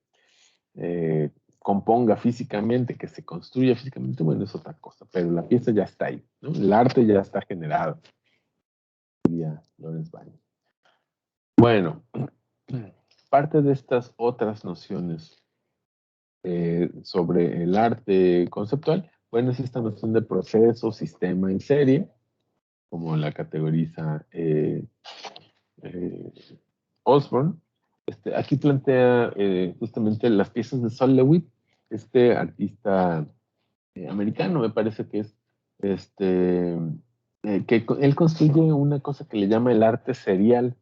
eh, componga físicamente, que se construya físicamente, bueno, es otra cosa, pero la pieza ya está ahí, ¿no? El arte ya está generado, diría Lawrence Weiner. Bueno, parte de estas otras nociones sobre el arte conceptual, bueno, es esta noción de proceso, sistema en serie, como la categoriza eh, Osborne. Aquí plantea justamente las piezas de Sol Lewitt, este artista americano, me parece que es, él construye una cosa que le llama el arte serial,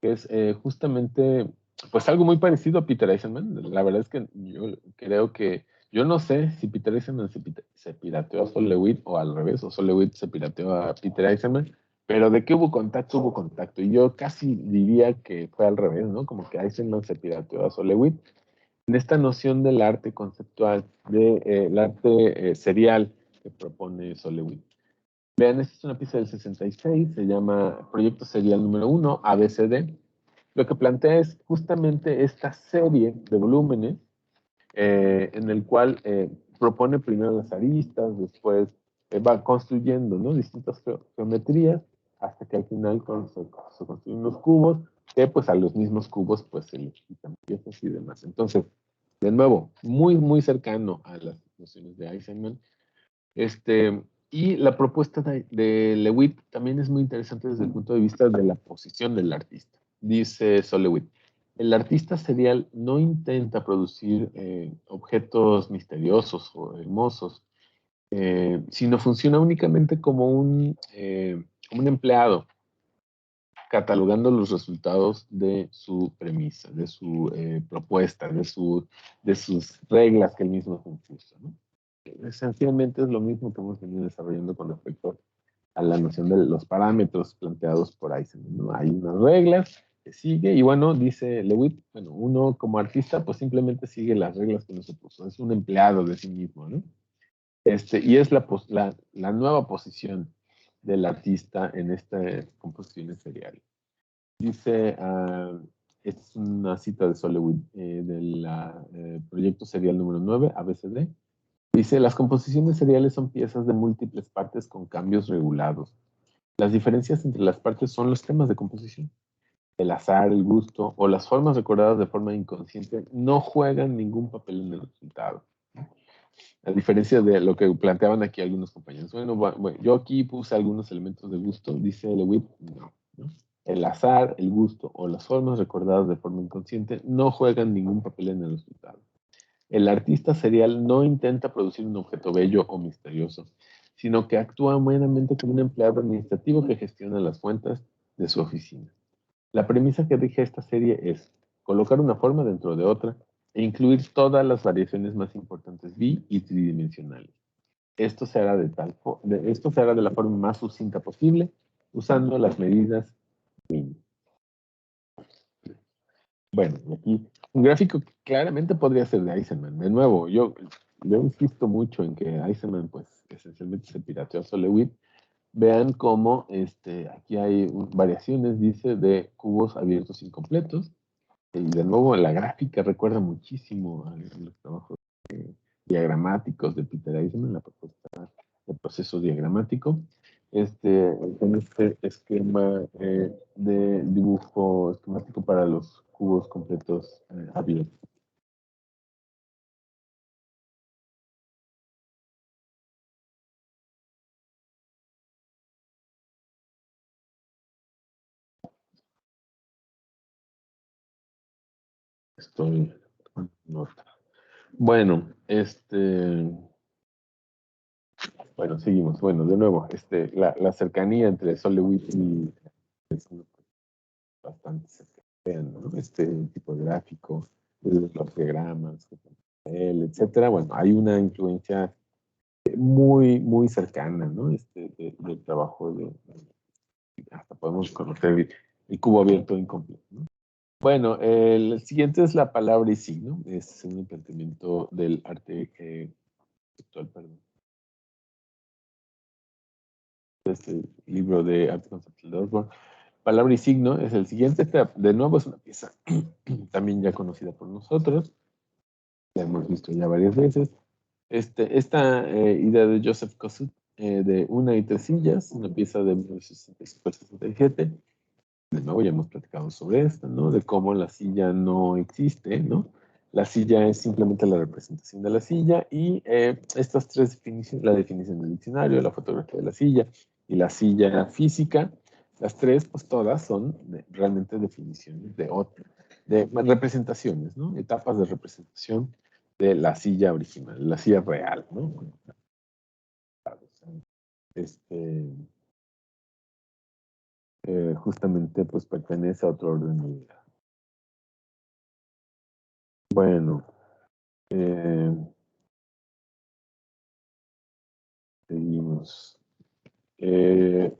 que es justamente, pues algo muy parecido a Peter Eisenman. La verdad es que yo creo que, yo no sé si Peter Eisenman se pirateó a Sol Lewitt o al revés, o Sol Lewitt se pirateó a Peter Eisenman, pero de que hubo contacto, hubo contacto. Y yo casi diría que fue al revés, ¿no? Como que Eisenman se pirateó a Sol Lewitt en esta noción del arte conceptual, del arte serial que propone Solewin. Vean, esta es una pieza del 66, se llama Proyecto Serial número 1, ABCD. Lo que plantea es justamente esta serie de volúmenes en el cual propone primero las aristas, después va construyendo, ¿no? Distintas geometrías, hasta que al final se construyen unos cubos, que pues a los mismos cubos pues se les quitan piezas y demás. Entonces, de nuevo, muy, muy cercano a las nociones de Eisenman. Y la propuesta de Lewitt también es muy interesante desde el punto de vista de la posición del artista. Dice Lewitt, el artista serial no intenta producir objetos misteriosos o hermosos, sino funciona únicamente como un empleado, catalogando los resultados de su premisa, de su propuesta, de sus reglas que él mismo compuso, ¿no? Esencialmente es lo mismo que hemos venido desarrollando con respecto a la noción de los parámetros planteados por Eisenman, ¿no? Hay unas reglas que sigue y bueno, dice Lewitt, bueno, uno como artista pues simplemente sigue las reglas que nos puso, es un empleado de sí mismo, ¿no? Y es la nueva posición del artista en esta composición serial. Dice, es una cita de Solowit del proyecto serial número 9, ABCD. Dice, las composiciones seriales son piezas de múltiples partes con cambios regulados. Las diferencias entre las partes son los temas de composición. El azar, el gusto o las formas recordadas de forma inconsciente no juegan ningún papel en el resultado. A diferencia de lo que planteaban aquí algunos compañeros. Bueno, yo aquí puse algunos elementos de gusto, dice Lewitt, no. El azar, el gusto o las formas recordadas de forma inconsciente no juegan ningún papel en el resultado. El artista serial no intenta producir un objeto bello o misterioso, sino que actúa meramente como un empleado administrativo que gestiona las cuentas de su oficina. La premisa que rige esta serie es colocar una forma dentro de otra e incluir todas las variaciones más importantes y tridimensionales. Esto se hará de la forma más sucinta posible, usando las medidas mínimas. Bueno, aquí un gráfico que claramente podría ser de Eisenman. De nuevo, yo insisto mucho en que Eisenman, pues, esencialmente se pirateó a Solowit. Vean cómo aquí hay variaciones, dice, de cubos abiertos incompletos. Y de nuevo, la gráfica recuerda muchísimo a los trabajos diagramáticos de Peter Eisenman, la propuesta de proceso diagramático. En este esquema de dibujo esquemático para los cubos completos abiertos. Estoy tomando nota. Bueno, bueno, seguimos. Bueno, de nuevo, la cercanía entre Solowit y es bastante cercana, ¿no? Este tipo de gráfico, los diagramas, etcétera. Bueno, hay una influencia muy, muy cercana, ¿no? Del trabajo hasta podemos conocer el cubo abierto incompleto, ¿no? Bueno, el siguiente es la palabra y signo. Es un planteamiento del arte conceptual, perdón. Este libro de arte conceptual de Osborne. Palabra y signo es el siguiente. De nuevo es una pieza también ya conocida por nosotros. La hemos visto ya varias veces. Esta idea de Joseph Kosuth de una y tres sillas, una pieza de 1967. De nuevo ya hemos platicado sobre esto, ¿no? De cómo la silla no existe, ¿no? La silla es simplemente la representación de la silla y estas tres definiciones, la definición del diccionario, la fotografía de la silla y la silla física, las tres, pues todas son realmente definiciones de representaciones, ¿no? Etapas de representación de la silla original, la silla real, ¿no? Este, justamente pues pertenece a otro orden de vida. Bueno, eh, seguimos. Eh,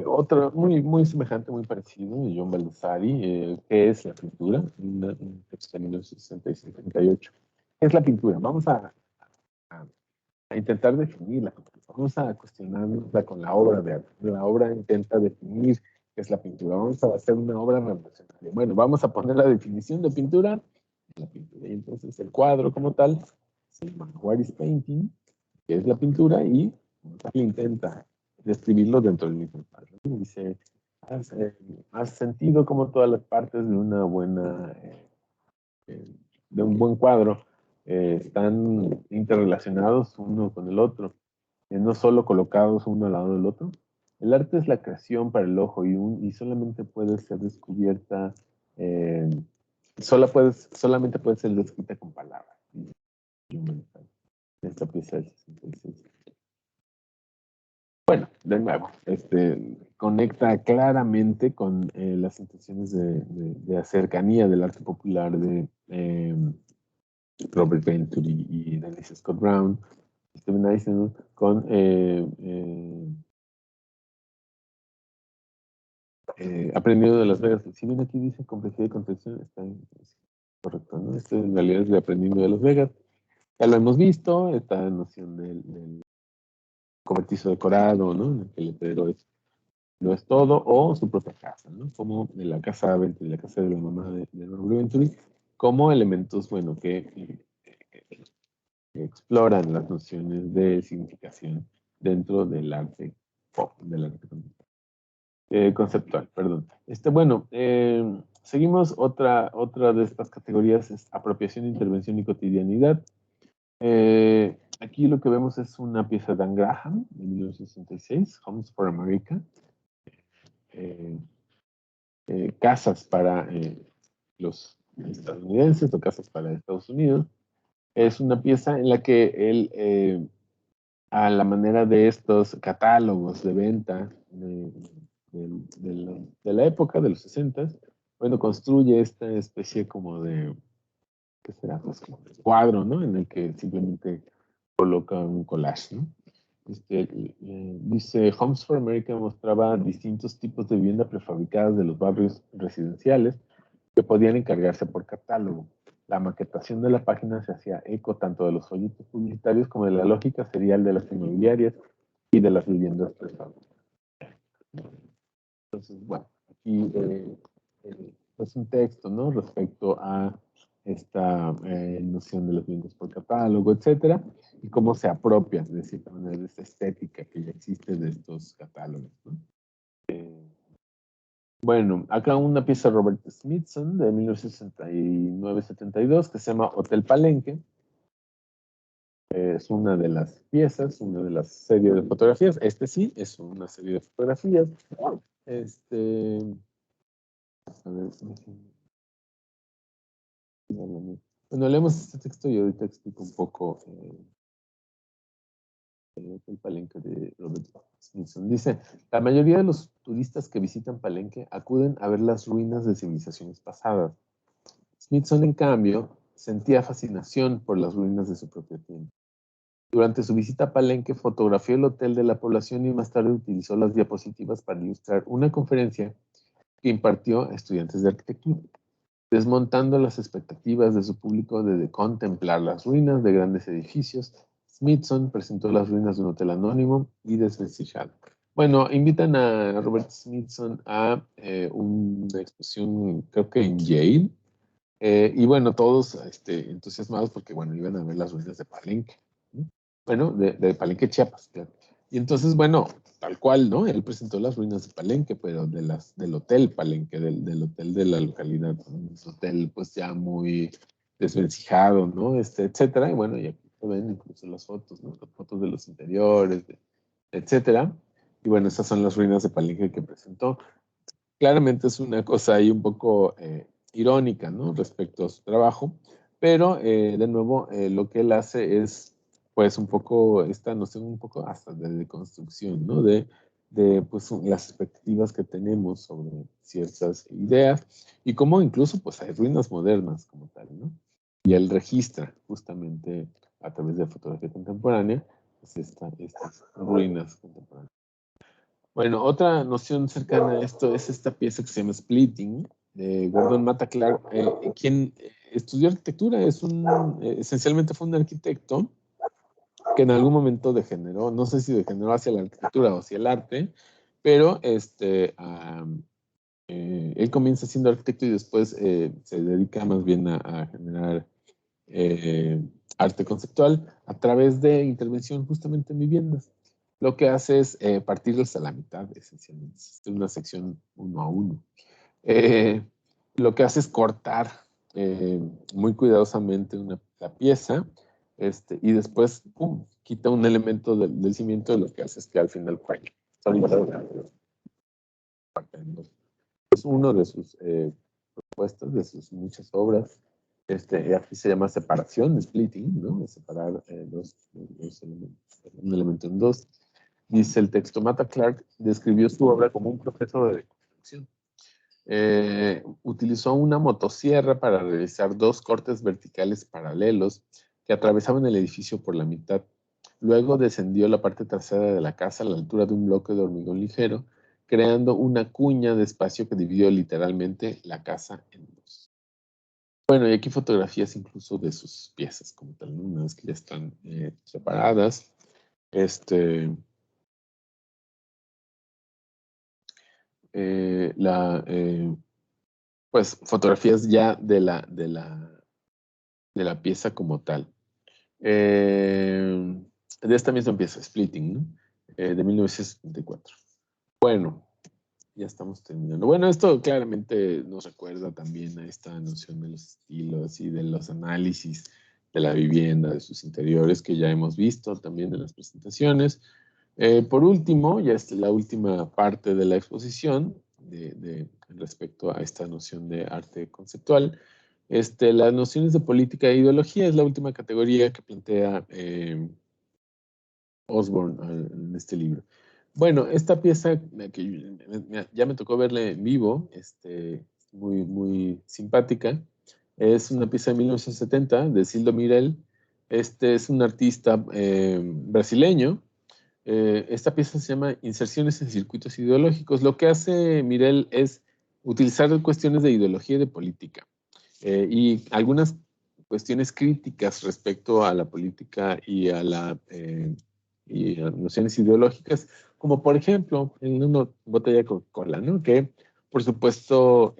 Otro muy, muy semejante, muy parecido, de John Baldessari, que es la pintura, un texto de 1968. ¿Qué es la pintura? Vamos a intentar definirla. Vamos a cuestionarla con la obra de arte. La obra intenta definir qué es la pintura. Vamos a hacer una obra revolucionaria. Bueno, vamos a poner la definición de pintura. La pintura. Y entonces el cuadro como tal se llama What is Painting, que es la pintura, y intenta describirlo dentro del mismo cuadro. Dice, has sentido como todas las partes de una buena, de un buen cuadro están interrelacionados uno con el otro, no solo colocados uno al lado del otro. El arte es la creación para el ojo y solamente puede ser descubierta, eh, solamente puede ser descrita con palabras. Esta pieza del 66. Bueno, de nuevo, conecta claramente con las intenciones de cercanía del arte popular de Robert Venturi y Dennis Scott Brown, Steven Eisenman, con aprendido de Las Vegas. Si bien aquí dice complejidad y contención, está en Correcto, ¿no? Esto en realidad es de Aprendiendo de Las Vegas. Ya lo hemos visto, esta noción del cobertizo decorado, ¿no? En el que el letrero no es todo, o su propia casa, ¿no? Como de la casa Venturi, la casa de la mamá de Norberto Venturi, como elementos, bueno, que exploran las nociones de significación dentro del arte pop, del arte conceptual, perdón. Bueno, seguimos otra de estas categorías es apropiación, intervención y cotidianidad. Aquí lo que vemos es una pieza de Dan Graham de 1966, Homes for America. Eh, casas para los estadounidenses o casas para Estados Unidos. Es una pieza en la que él, a la manera de estos catálogos de venta de la época, de los 60, bueno, construye esta especie como de, ¿qué será? Pues como de cuadro, ¿no? En el que simplemente coloca un collage, ¿no? Dice, Homes for America mostraba distintos tipos de vivienda prefabricadas de los barrios residenciales que podían encargarse por catálogo. La maquetación de la página se hacía eco tanto de los folletos publicitarios como de la lógica serial de las inmobiliarias y de las viviendas prefabricadas. Entonces, bueno, aquí es un texto, ¿no? Respecto a esta noción de los bienes por catálogo, etcétera, y cómo se apropian de cierta manera de esta estética que ya existe de estos catálogos, ¿no? Bueno, acá una pieza de Robert Smithson de 1969-72 que se llama Hotel Palenque. Es una de las piezas, una de las series de fotografías. Este sí, es una serie de fotografías. A ver, bueno, leemos este texto y ahorita explico un poco el Palenque de Robert Smithson. Dice, la mayoría de los turistas que visitan Palenque acuden a ver las ruinas de civilizaciones pasadas. Smithson, en cambio, sentía fascinación por las ruinas de su propio tiempo. Durante su visita a Palenque, fotografió el hotel de la población y más tarde utilizó las diapositivas para ilustrar una conferencia que impartió a estudiantes de arquitectura, desmontando las expectativas de su público de contemplar las ruinas de grandes edificios. Smithson presentó las ruinas de un hotel anónimo y desvencijado. Bueno, invitan a Robert Smithson a una exposición, creo que en Yale, y bueno, todos entusiasmados porque, bueno, iban a ver las ruinas de Palenque, ¿no? Bueno, de Palenque, Chiapas, claro. Y entonces, bueno, tal cual, ¿no? Él presentó las ruinas de Palenque, pero del hotel Palenque, del hotel de la localidad, ¿no? Un hotel, pues, ya muy desvencijado, ¿no? Etcétera. Y bueno, y aquí se ven incluso las fotos, ¿no? Las fotos de los interiores, etcétera. Y bueno, estas son las ruinas de Palenque que presentó. Claramente es una cosa ahí un poco irónica, ¿no? Respecto a su trabajo, pero de nuevo lo que él hace es, pues, un poco, esta noción un poco hasta de deconstrucción, ¿no? Pues, las expectativas que tenemos sobre ciertas ideas y cómo incluso, pues, hay ruinas modernas como tal, ¿no? Y él registra justamente a través de fotografía contemporánea, pues, estas ruinas contemporáneas. Bueno, otra noción cercana a esto es esta pieza que se llama Splitting, de Gordon Matta Clark, quien estudió arquitectura, esencialmente fue un arquitecto que en algún momento degeneró, no sé si degeneró hacia la arquitectura o hacia el arte, pero él comienza siendo arquitecto y después se dedica más bien a generar arte conceptual a través de intervención justamente en viviendas. Lo que hace es partirlas a la mitad, esencialmente. Es una sección uno a uno. Eh, lo que hace es cortar muy cuidadosamente la pieza y después quita un elemento del cimiento. Lo que hace es que al final es uno de sus propuestas, de sus muchas obras. Aquí se llama separación, splitting, ¿no? Separar dos elementos, un elemento en dos. Dice el texto, Matta Clark describió su obra como un proceso de deconstrucción. Utilizó una motosierra para realizar dos cortes verticales paralelos que atravesaban el edificio por la mitad. Luego descendió la parte trasera de la casa a la altura de un bloque de hormigón ligero, creando una cuña de espacio que dividió literalmente la casa en dos. Bueno, y aquí fotografías incluso de sus piezas como tal, ¿no? Una vez que ya están separadas. Pues fotografías ya de la pieza como tal. De esta misma pieza, Splitting, ¿no? De 1974. Bueno, ya estamos terminando. Bueno, esto claramente nos recuerda también a esta noción de los estilos y de los análisis de la vivienda, de sus interiores, que ya hemos visto también en las presentaciones. Por último, ya es la última parte de la exposición respecto a esta noción de arte conceptual. Las nociones de política e ideología es la última categoría que plantea Osborne en este libro. Bueno, esta pieza que ya me tocó verla en vivo, muy, muy simpática, es una pieza de 1970 de Cildo Mirel. Este es un artista brasileño. Esta pieza se llama Inserciones en circuitos ideológicos. Lo que hace Mirel es utilizar cuestiones de ideología y de política y algunas cuestiones críticas respecto a la política y a nociones ideológicas, como por ejemplo en una botella de Coca-Cola, ¿no? Que por supuesto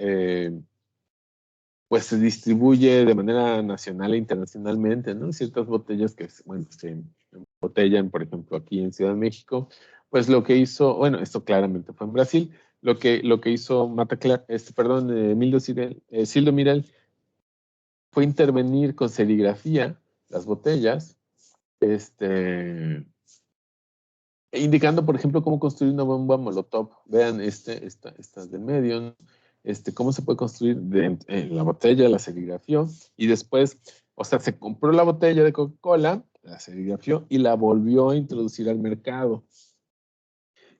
pues se distribuye de manera nacional e internacionalmente, ¿no? Ciertas botellas que, bueno, se embotellan, por ejemplo, aquí en Ciudad de México, pues lo que hizo, bueno, esto claramente fue en Brasil, lo que hizo Cildo Mirel fue intervenir con serigrafía las botellas, indicando, por ejemplo, cómo construir una bomba Molotov. Vean estas del medio, ¿no? Cómo se puede construir en la botella, la serigrafió, y después, o sea, se compró la botella de Coca-Cola, la serigrafió y la volvió a introducir al mercado.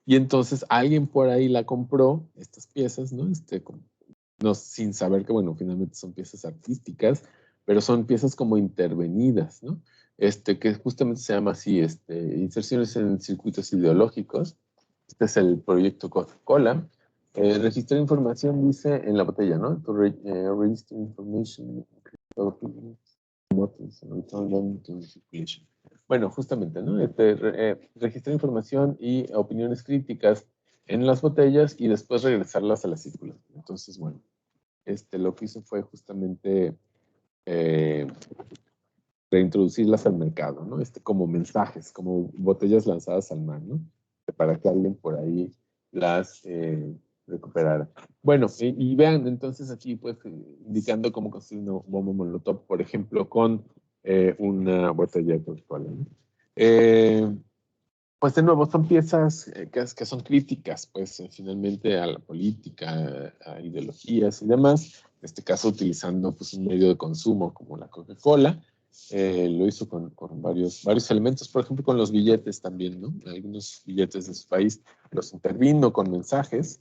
Y entonces alguien por ahí la compró, estas piezas, ¿no? No, sin saber que, bueno, finalmente son piezas artísticas, pero son piezas como intervenidas, ¿no? Que justamente se llama así, inserciones en circuitos ideológicos. Este es el proyecto Coca-Cola. Registrar información, dice en la botella, ¿no? To register information, return them to circulation. Bueno, justamente, ¿no? Registrar información y opiniones críticas en las botellas y después regresarlas a la circulación. Entonces, bueno, lo que hizo fue justamente eh, reintroducirlas al mercado, ¿no? Como mensajes, como botellas lanzadas al mar, ¿no? Para que alguien por ahí las recuperara. Bueno, y vean entonces aquí, pues, indicando cómo construir una bomba molotov, por ejemplo, con una botella de Coca-Cola, ¿no? Pues de nuevo, son piezas que son críticas, pues finalmente a la política, a ideologías y demás. En este caso, utilizando pues, un medio de consumo como la Coca-Cola. Lo hizo con varios elementos, por ejemplo, con los billetes también, ¿no? Algunos billetes de su país los intervino con mensajes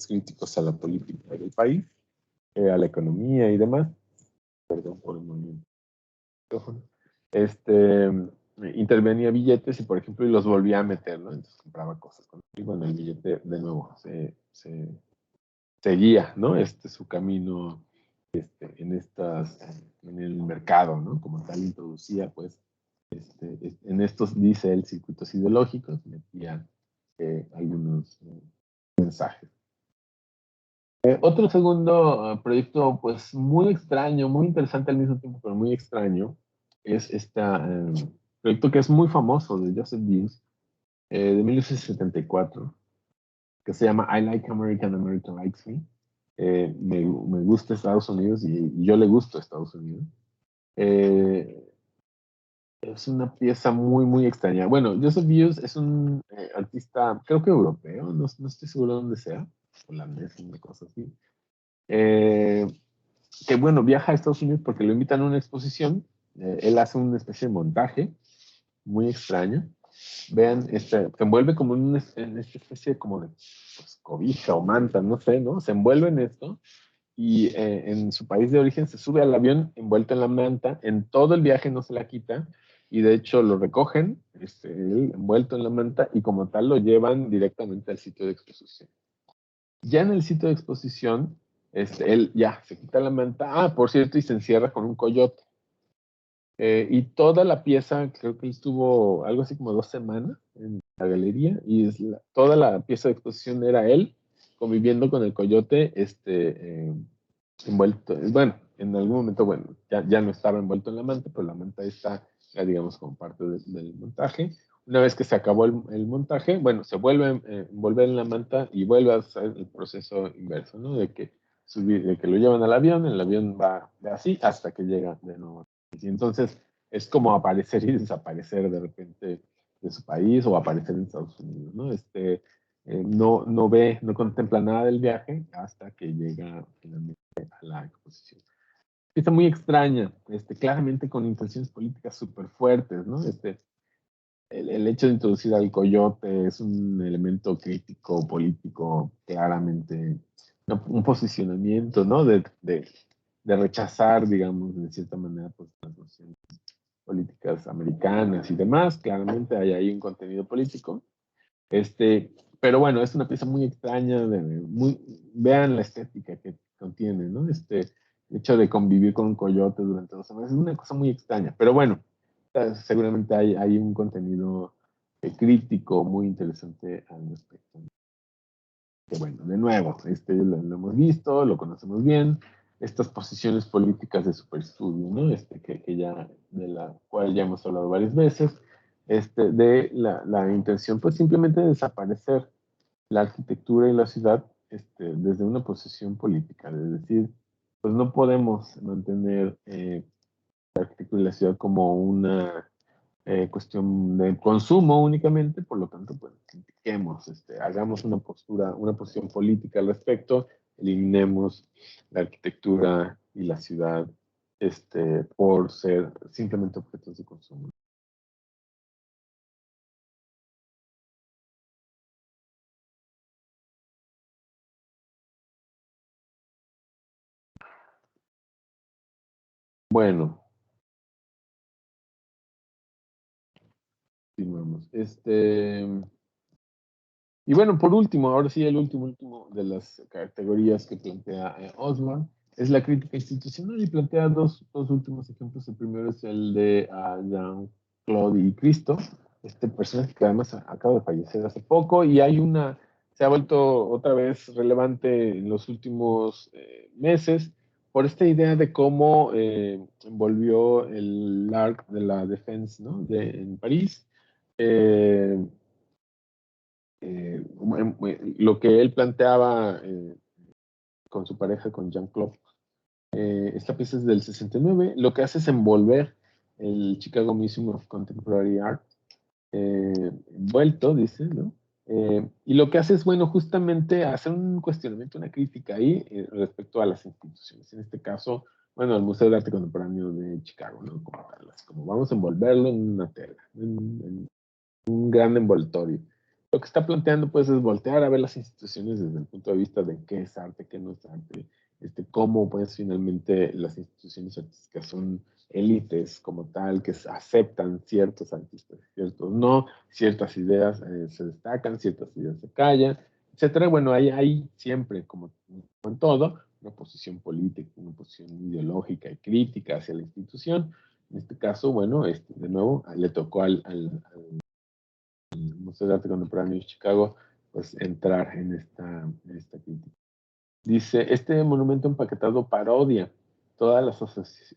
críticos a la política del país, a la economía y demás. Perdón por el momento. este, intervenía billetes y, por ejemplo, y los volvía a meter, ¿no? Entonces compraba cosas. Y bueno, el billete, de nuevo, seguía, ¿no? Su camino en el mercado, ¿no? Como tal, introducía, pues, en estos, dice él, circuitos ideológicos, metía algunos mensajes. Otro segundo proyecto, pues muy extraño, muy interesante al mismo tiempo, pero muy extraño, es este proyecto que es muy famoso de Joseph Beuys, de 1974, que se llama I Like America and America Likes Me. Me gusta Estados Unidos y yo le gusto a Estados Unidos. Es una pieza muy, muy extraña. Bueno, Joseph Beuys es un artista, creo que europeo, no estoy seguro de dónde sea, holandés, una cosa así. Eh, que bueno, viaja a Estados Unidos porque lo invitan a una exposición. Él hace una especie de montaje muy extraño. Vean, se envuelve como en esta especie como de pues, cobija o manta, no sé, ¿no? Se envuelve en esto y en su país de origen se sube al avión envuelto en la manta. En todo el viaje no se la quita y de hecho lo recogen, él envuelto en la manta y como tal lo llevan directamente al sitio de exposición. Ya en el sitio de exposición, él ya se quita la manta, por cierto, y se encierra con un coyote. Y toda la pieza, creo que estuvo algo así como 2 semanas en la galería, y toda la pieza de exposición era él conviviendo con el coyote, envuelto, bueno, en algún momento, bueno, ya no estaba envuelto en la manta, pero la manta está, ya digamos, como parte del montaje. Una vez que se acabó el montaje, bueno, se vuelve a envolver en la manta y vuelve a hacer el proceso inverso, ¿no? De que lo llevan al avión, el avión va así hasta que llega de nuevo. Y entonces es como aparecer y desaparecer de repente de su país o aparecer en Estados Unidos, ¿no? No contempla nada del viaje hasta que llega finalmente a la exposición. Está muy extraña, claramente con intenciones políticas súper fuertes, ¿no? El hecho de introducir al coyote es un elemento crítico, político, claramente, un posicionamiento, ¿no? De rechazar, digamos, de cierta manera, pues, las nociones políticas americanas y demás. Claramente hay ahí un contenido político. Pero bueno, es una pieza muy extraña, vean la estética que contiene, ¿no? El hecho de convivir con un coyote durante 2 semanas es una cosa muy extraña, pero bueno, seguramente hay un contenido crítico muy interesante al respecto. Que bueno, de nuevo, lo hemos visto, lo conocemos bien, estas posiciones políticas de superestudio, ¿no? De la cual ya hemos hablado varias veces, de la intención, pues simplemente de desaparecer la arquitectura y la ciudad, desde una posición política, es decir, pues no podemos mantener la arquitectura y la ciudad como una cuestión de consumo únicamente, por lo tanto, pues critiquemos, hagamos una posición política al respecto, eliminemos la arquitectura y la ciudad por ser simplemente objetos de consumo. Bueno, continuamos. Y bueno, por último, ahora sí, el último de las categorías que plantea Osman es la crítica institucional y plantea dos últimos ejemplos. El primero es el de Jean-Claude y Cristo, este personaje que además acaba de fallecer hace poco y se ha vuelto otra vez relevante en los últimos meses por esta idea de cómo envolvió el Arc de la Défense, ¿no? En París. Eh, lo que él planteaba con su pareja, con Jean-Claude. Esta pieza es del 69. Lo que hace es envolver el Chicago Museum of Contemporary Art, envuelto, dice, ¿no? Y lo que hace es, bueno, justamente hacer un cuestionamiento, una crítica ahí respecto a las instituciones. En este caso, bueno, el Museo de Arte Contemporáneo de Chicago, ¿no? Como tal, así como vamos a envolverlo en una tela, en un gran envoltorio. Lo que está planteando, pues, es voltear a ver las instituciones desde el punto de vista de qué es arte, qué no es arte, cómo, pues, finalmente las instituciones artísticas son élites como tal, que aceptan ciertos artistas, ciertos no, ciertas ideas se destacan, ciertas ideas se callan, etcétera. Bueno, hay siempre, como en todo, una posición política, una posición ideológica y crítica hacia la institución. En este caso, bueno, de nuevo, le tocó al Museo de Arte Contemporáneo de Chicago, pues entrar en esta crítica. Dice, este monumento empaquetado parodia todas las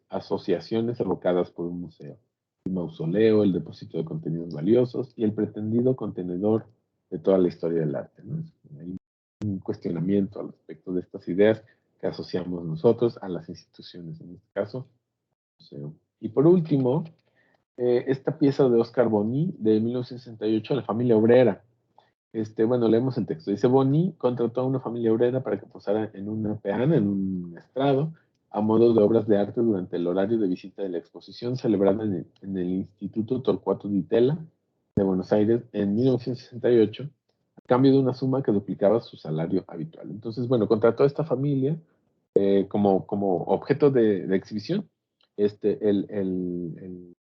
asociaciones evocadas por un museo. El mausoleo, el depósito de contenidos valiosos y el pretendido contenedor de toda la historia del arte, ¿no? Hay un cuestionamiento al respecto de estas ideas que asociamos nosotros a las instituciones, en este caso, museo. Y por último, esta pieza de Oscar Boni de 1968, La familia obrera. Bueno, leemos el texto. Dice, Boni contrató a una familia obrera para que posara en una peana, en un estrado, a modo de obras de arte durante el horario de visita de la exposición celebrada en el Instituto Torcuato Di Tella de Buenos Aires en 1968, a cambio de una suma que duplicaba su salario habitual. Entonces, bueno, contrató a esta familia como objeto de exhibición. El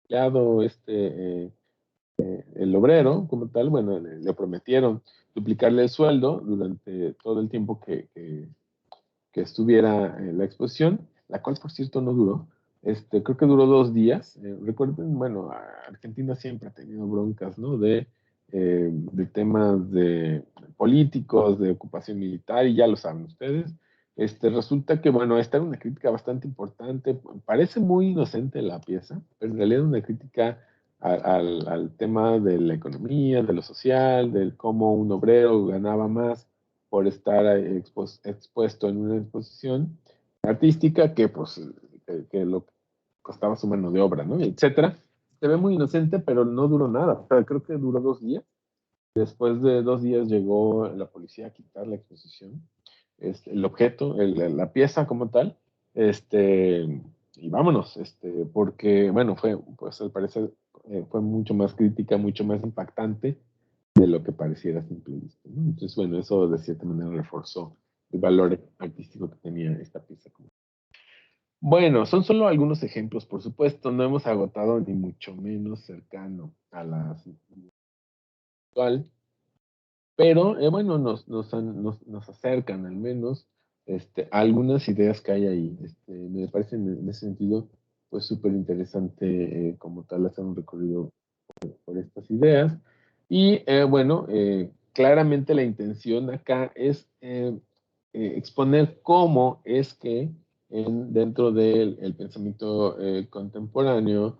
empleado, el obrero como tal, bueno, le prometieron duplicarle el sueldo durante todo el tiempo que que estuviera la exposición, la cual, por cierto, no duró. Creo que duró 2 días. Recuerden, bueno, Argentina siempre ha tenido broncas, ¿no? De temas de políticos, de ocupación militar, y ya lo saben ustedes. Resulta que, bueno, esta era una crítica bastante importante. Parece muy inocente la pieza, pero en realidad es una crítica al tema de la economía, de lo social, del cómo un obrero ganaba más por estar expuesto en una exposición artística que, pues, que lo costaba su mano de obra, ¿no? Etcétera. Se ve muy inocente, pero no duró nada. O sea, creo que duró 2 días. Después de 2 días llegó la policía a quitar la exposición, el objeto, la pieza como tal, y vámonos, porque, bueno, pues al parecer, fue mucho más crítica, mucho más impactante de lo que pareciera a simple vista, ¿no? Entonces, bueno, eso de cierta manera reforzó el valor artístico que tenía esta pieza. Bueno, son solo algunos ejemplos, por supuesto, no hemos agotado ni mucho menos cercano a la actual, pero bueno, nos acercan al menos a algunas ideas que hay ahí. Me parece en ese sentido pues súper interesante como tal hacer un recorrido por estas ideas. Y bueno, claramente la intención acá es exponer cómo es que dentro del el pensamiento contemporáneo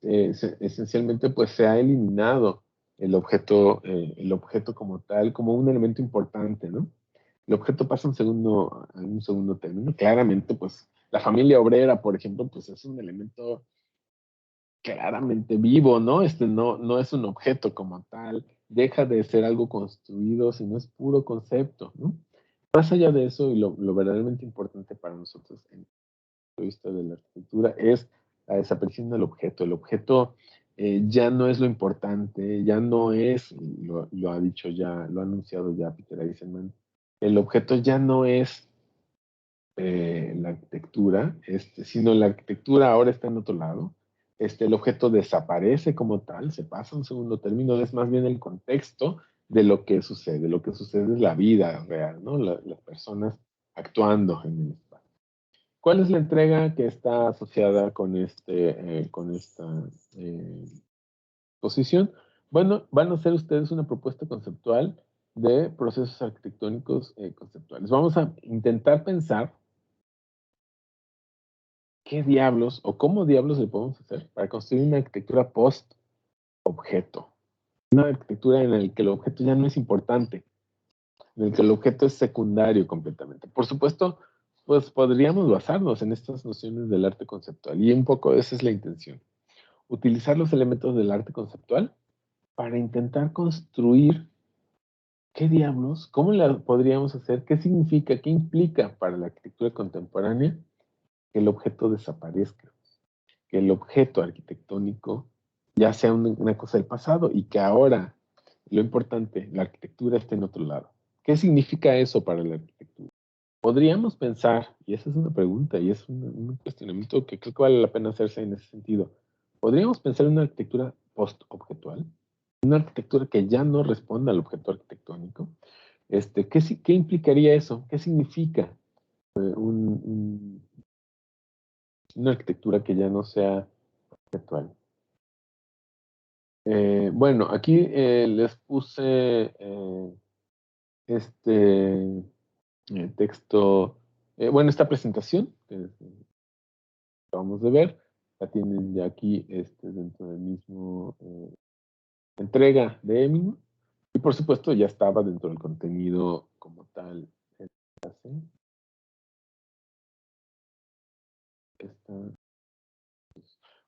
esencialmente pues se ha eliminado el objeto como tal, como un elemento importante, ¿no? El objeto pasa a un segundo término. Claramente, pues, la familia obrera, por ejemplo, pues es un elemento claramente vivo, ¿no? No es un objeto como tal, deja de ser algo construido, sino es puro concepto, ¿no? Más allá de eso, y lo verdaderamente importante para nosotros en el punto de vista de la arquitectura es la desaparición del objeto. El objeto ya no es lo importante, ya no es, lo ha dicho ya, lo ha anunciado ya Peter Eisenman, el objeto ya no es la arquitectura, sino la arquitectura ahora está en otro lado. El objeto desaparece como tal, se pasa a un segundo término, es más bien el contexto de lo que sucede es la vida real, ¿no? Las personas actuando en el espacio. ¿Cuál es la entrega que está asociada con esta eh, posición? Bueno, van a hacer ustedes una propuesta conceptual de procesos arquitectónicos conceptuales. Vamos a intentar pensar qué diablos o cómo diablos le podemos hacer para construir una arquitectura post-objeto. Una arquitectura en la que el objeto ya no es importante, en el que el objeto es secundario completamente. Por supuesto, pues podríamos basarnos en estas nociones del arte conceptual y un poco esa es la intención. Utilizar los elementos del arte conceptual para intentar construir qué diablos, cómo la podríamos hacer, qué significa, qué implica para la arquitectura contemporánea que el objeto desaparezca, que el objeto arquitectónico ya sea una cosa del pasado y que ahora, lo importante, la arquitectura esté en otro lado. ¿Qué significa eso para la arquitectura? Podríamos pensar, y esa es una pregunta y es un cuestionamiento que creo que vale la pena hacerse en ese sentido, podríamos pensar en una arquitectura post-objetual, una arquitectura que ya no responda al objeto arquitectónico. ¿Qué implicaría eso? ¿Qué significa una arquitectura que ya no sea objetual? Bueno, aquí les puse este texto, bueno, esta presentación que acabamos de ver, la tienen ya aquí dentro del mismo entrega de Eminem. Y por supuesto ya estaba dentro del contenido como tal. Esta-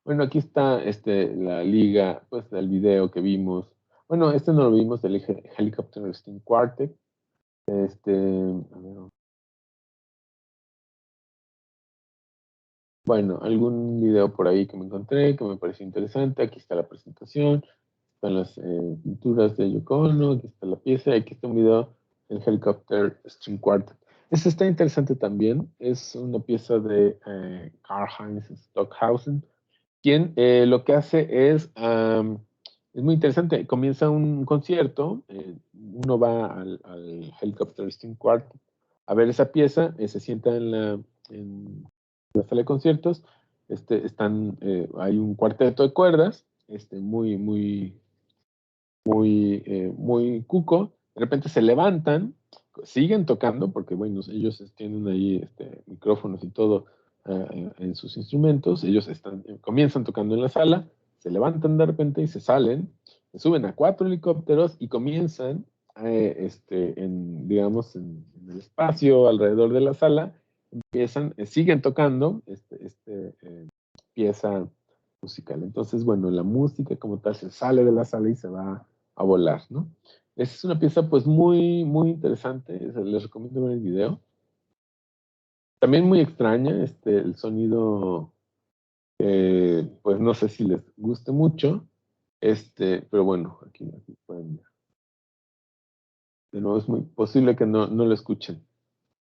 Bueno, aquí está la liga, pues, del video que vimos. Bueno, no lo vimos del Helicopter Steam Quartet. A ver, bueno, algún video por ahí que me encontré que me pareció interesante. Aquí está la presentación, están las pinturas de Yoko Ono, aquí está la pieza, y aquí está un video del Helicopter String Quartet. Este está interesante también, es una pieza de Karl-Heinz Stockhausen, quien lo que hace es muy interesante, comienza un concierto, uno va al Helicopter String Quartet a ver esa pieza, se sienta en la sala de conciertos, hay un cuarteto de cuerdas, muy cuco, de repente se levantan, siguen tocando, porque bueno, ellos tienen ahí micrófonos y todo en sus instrumentos, ellos comienzan tocando en la sala, se levantan de repente y se salen, se suben a 4 helicópteros y comienzan, digamos, en el espacio alrededor de la sala, siguen tocando pieza musical. Entonces, bueno, la música como tal se sale de la sala y se va a volar, ¿no? Esa es una pieza pues muy interesante, les recomiendo ver el video. También muy extraña, el sonido, pues no sé si les guste mucho, pero bueno, aquí pueden ver. De nuevo, es muy posible que no lo escuchen.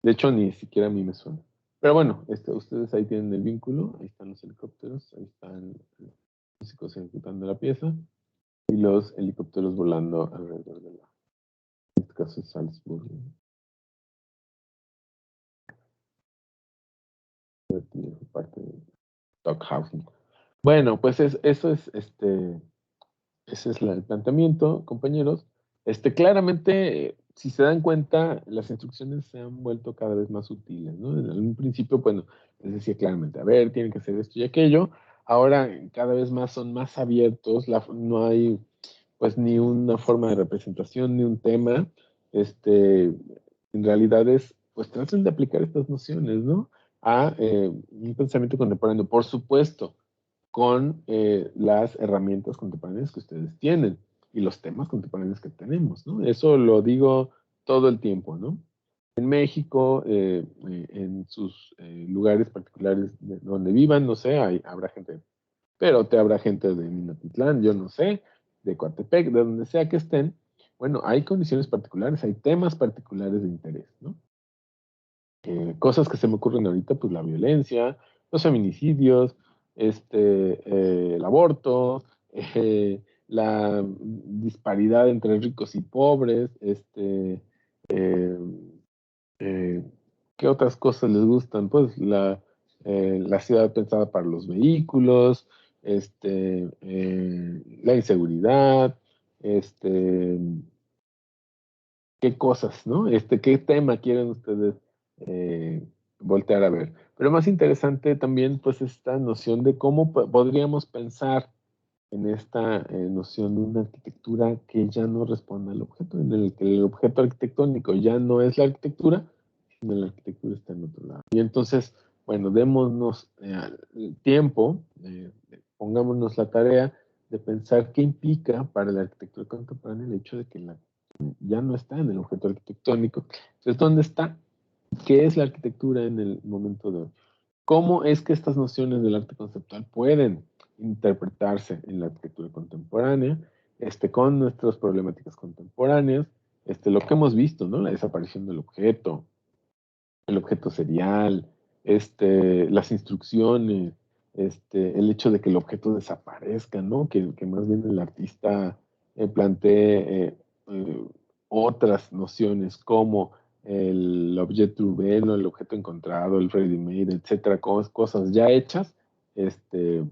De hecho, ni siquiera a mí me suena. Pero bueno, ustedes ahí tienen el vínculo, ahí están los helicópteros, ahí están los músicos ejecutando la pieza y los helicópteros volando alrededor de en este caso es Salzburg, parte de Stockhausen. Bueno, pues ese es el planteamiento, compañeros. Claramente, si se dan cuenta, las instrucciones se han vuelto cada vez más sutiles, ¿no? En un principio, bueno, les decía claramente, a ver, tienen que hacer esto y aquello. Ahora, cada vez más son más abiertos, no hay, pues, ni una forma de representación, ni un tema. En realidad pues, traten de aplicar estas nociones, ¿no? A un pensamiento contemporáneo, por supuesto con las herramientas contemporáneas que ustedes tienen y los temas contemporáneos que tenemos, ¿no? Eso lo digo todo el tiempo, ¿no? En México, en sus lugares particulares donde vivan, no sé, habrá gente, pero te habrá gente de Minatitlán, yo no sé, de Coatepec, de donde sea que estén. Bueno, hay condiciones particulares, hay temas particulares de interés, ¿no? Cosas que se me ocurren ahorita, pues la violencia, los feminicidios, el aborto, la disparidad entre ricos y pobres, eh, eh, ¿qué otras cosas les gustan? Pues la ciudad pensada para los vehículos, la inseguridad, este, qué cosas, ¿no? ¿Qué tema quieren ustedes eh, voltear a ver? Pero más interesante también, pues, esta noción de cómo podríamos pensar en esta noción de una arquitectura que ya no responde al objeto, en el que el objeto arquitectónico ya no es la arquitectura, sino la arquitectura está en otro lado. Y entonces, bueno, démonos el tiempo, pongámonos la tarea de pensar qué implica para la arquitectura contemporánea el hecho de que ya no está en el objeto arquitectónico. Entonces, ¿dónde está? ¿Qué es la arquitectura en el momento de hoy? ¿Cómo es que estas nociones del arte conceptual pueden interpretarse en la arquitectura contemporánea, con nuestras problemáticas contemporáneas, lo que hemos visto, ¿no? La desaparición del objeto, el objeto serial, las instrucciones, el hecho de que el objeto desaparezca, ¿no? Que más bien el artista plantee otras nociones como el objeto urbano, el objeto encontrado, el ready-made, etcétera, cosas ya hechas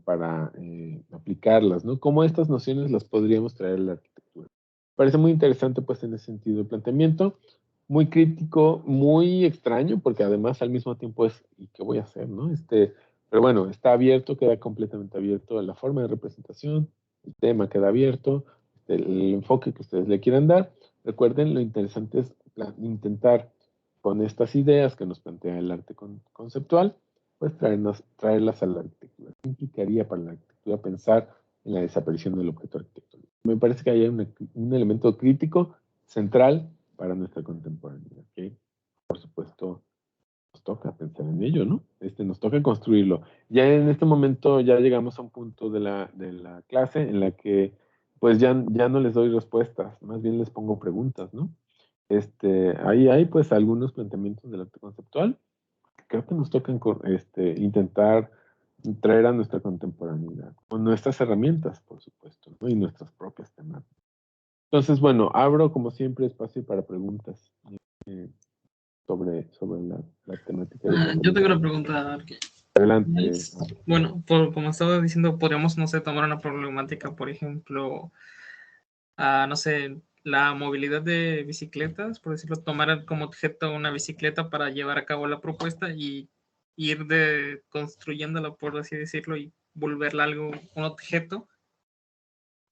para aplicarlas, ¿no? ¿Cómo estas nociones las podríamos traer a la arquitectura? Parece muy interesante, pues, en ese sentido el planteamiento muy crítico, muy extraño, porque además al mismo tiempo es, ¿y qué voy a hacer, no? Pero bueno, está abierto, queda completamente abierto a la forma de representación, el tema queda abierto, el enfoque que ustedes le quieran dar. Recuerden, lo interesante es intentar con estas ideas que nos plantea el arte conceptual, pues traerlas a la arquitectura. ¿Qué implicaría para la arquitectura pensar en la desaparición del objeto arquitectónico? Me parece que hay un elemento crítico central para nuestra contemporaneidad, que por supuesto nos toca pensar en ello, ¿no? Nos toca construirlo. Ya en este momento ya llegamos a un punto de la clase en la que pues ya no les doy respuestas, más bien les pongo preguntas, ¿no? Ahí hay pues algunos planteamientos del arte conceptual que creo que nos tocan intentar traer a nuestra contemporaneidad, con nuestras herramientas, por supuesto, ¿no? Y nuestras propias temáticas. Entonces, bueno, abro como siempre espacio para preguntas. Eh, sobre la temática. Yo tengo una pregunta. Adelante. Bueno, como estaba diciendo, podríamos, no sé, tomar una problemática, por ejemplo, no sé, la movilidad de bicicletas, por decirlo, tomar como objeto una bicicleta para llevar a cabo la propuesta y ir construyéndola, por así decirlo, y volverla algo, un objeto.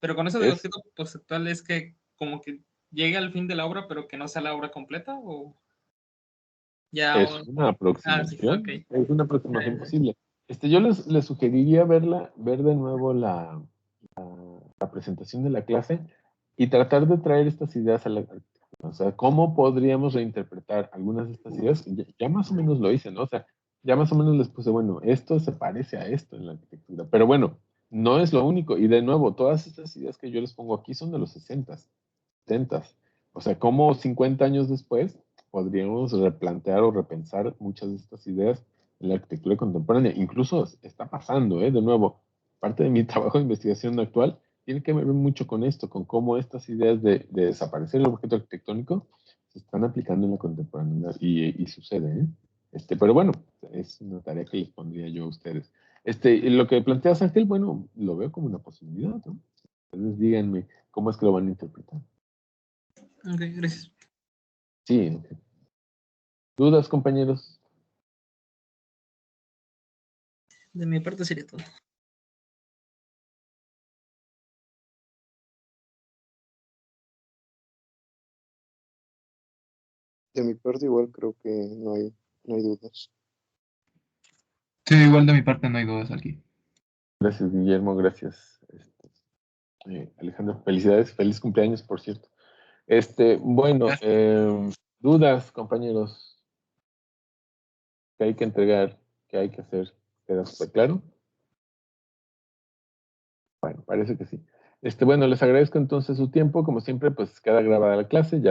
Pero con eso de objeto conceptual es que como que llegue al fin de la obra, pero que no sea la obra completa, o ya. Es una aproximación, Okay. es una aproximación posible. Yo les sugeriría ver de nuevo la presentación de la clase y tratar de traer estas ideas a la, o sea, cómo podríamos reinterpretar algunas de estas ideas. Ya más o menos lo hice, ¿no? O sea, ya más o menos les puse, bueno, esto se parece a esto en la arquitectura, pero bueno, no es lo único. Y de nuevo, todas estas ideas que yo les pongo aquí son de los 60s, 70s. O sea, como 50 años después podríamos replantear o repensar muchas de estas ideas en la arquitectura contemporánea. Incluso está pasando, ¿eh? De nuevo, parte de mi trabajo de investigación actual tiene que ver mucho con esto, con cómo estas ideas de desaparecer el objeto arquitectónico se están aplicando en la contemporaneidad y sucede, ¿eh? Pero bueno, es una tarea que les pondría yo a ustedes. Lo que planteas, Ángel, bueno, lo veo como una posibilidad, ¿no? Entonces díganme cómo es que lo van a interpretar. Ok, gracias. Sí. ¿Dudas, compañeros? De mi parte sería todo. De mi parte igual creo que no hay dudas. Sí, igual de mi parte no hay dudas aquí. Gracias, Guillermo, gracias. Alejandro, felicidades, feliz cumpleaños, por cierto. Bueno, dudas, compañeros, que hay que entregar, que hay que hacer, ¿queda súper claro? Bueno, parece que sí. Bueno, les agradezco entonces su tiempo, como siempre, pues queda grabada la clase, ya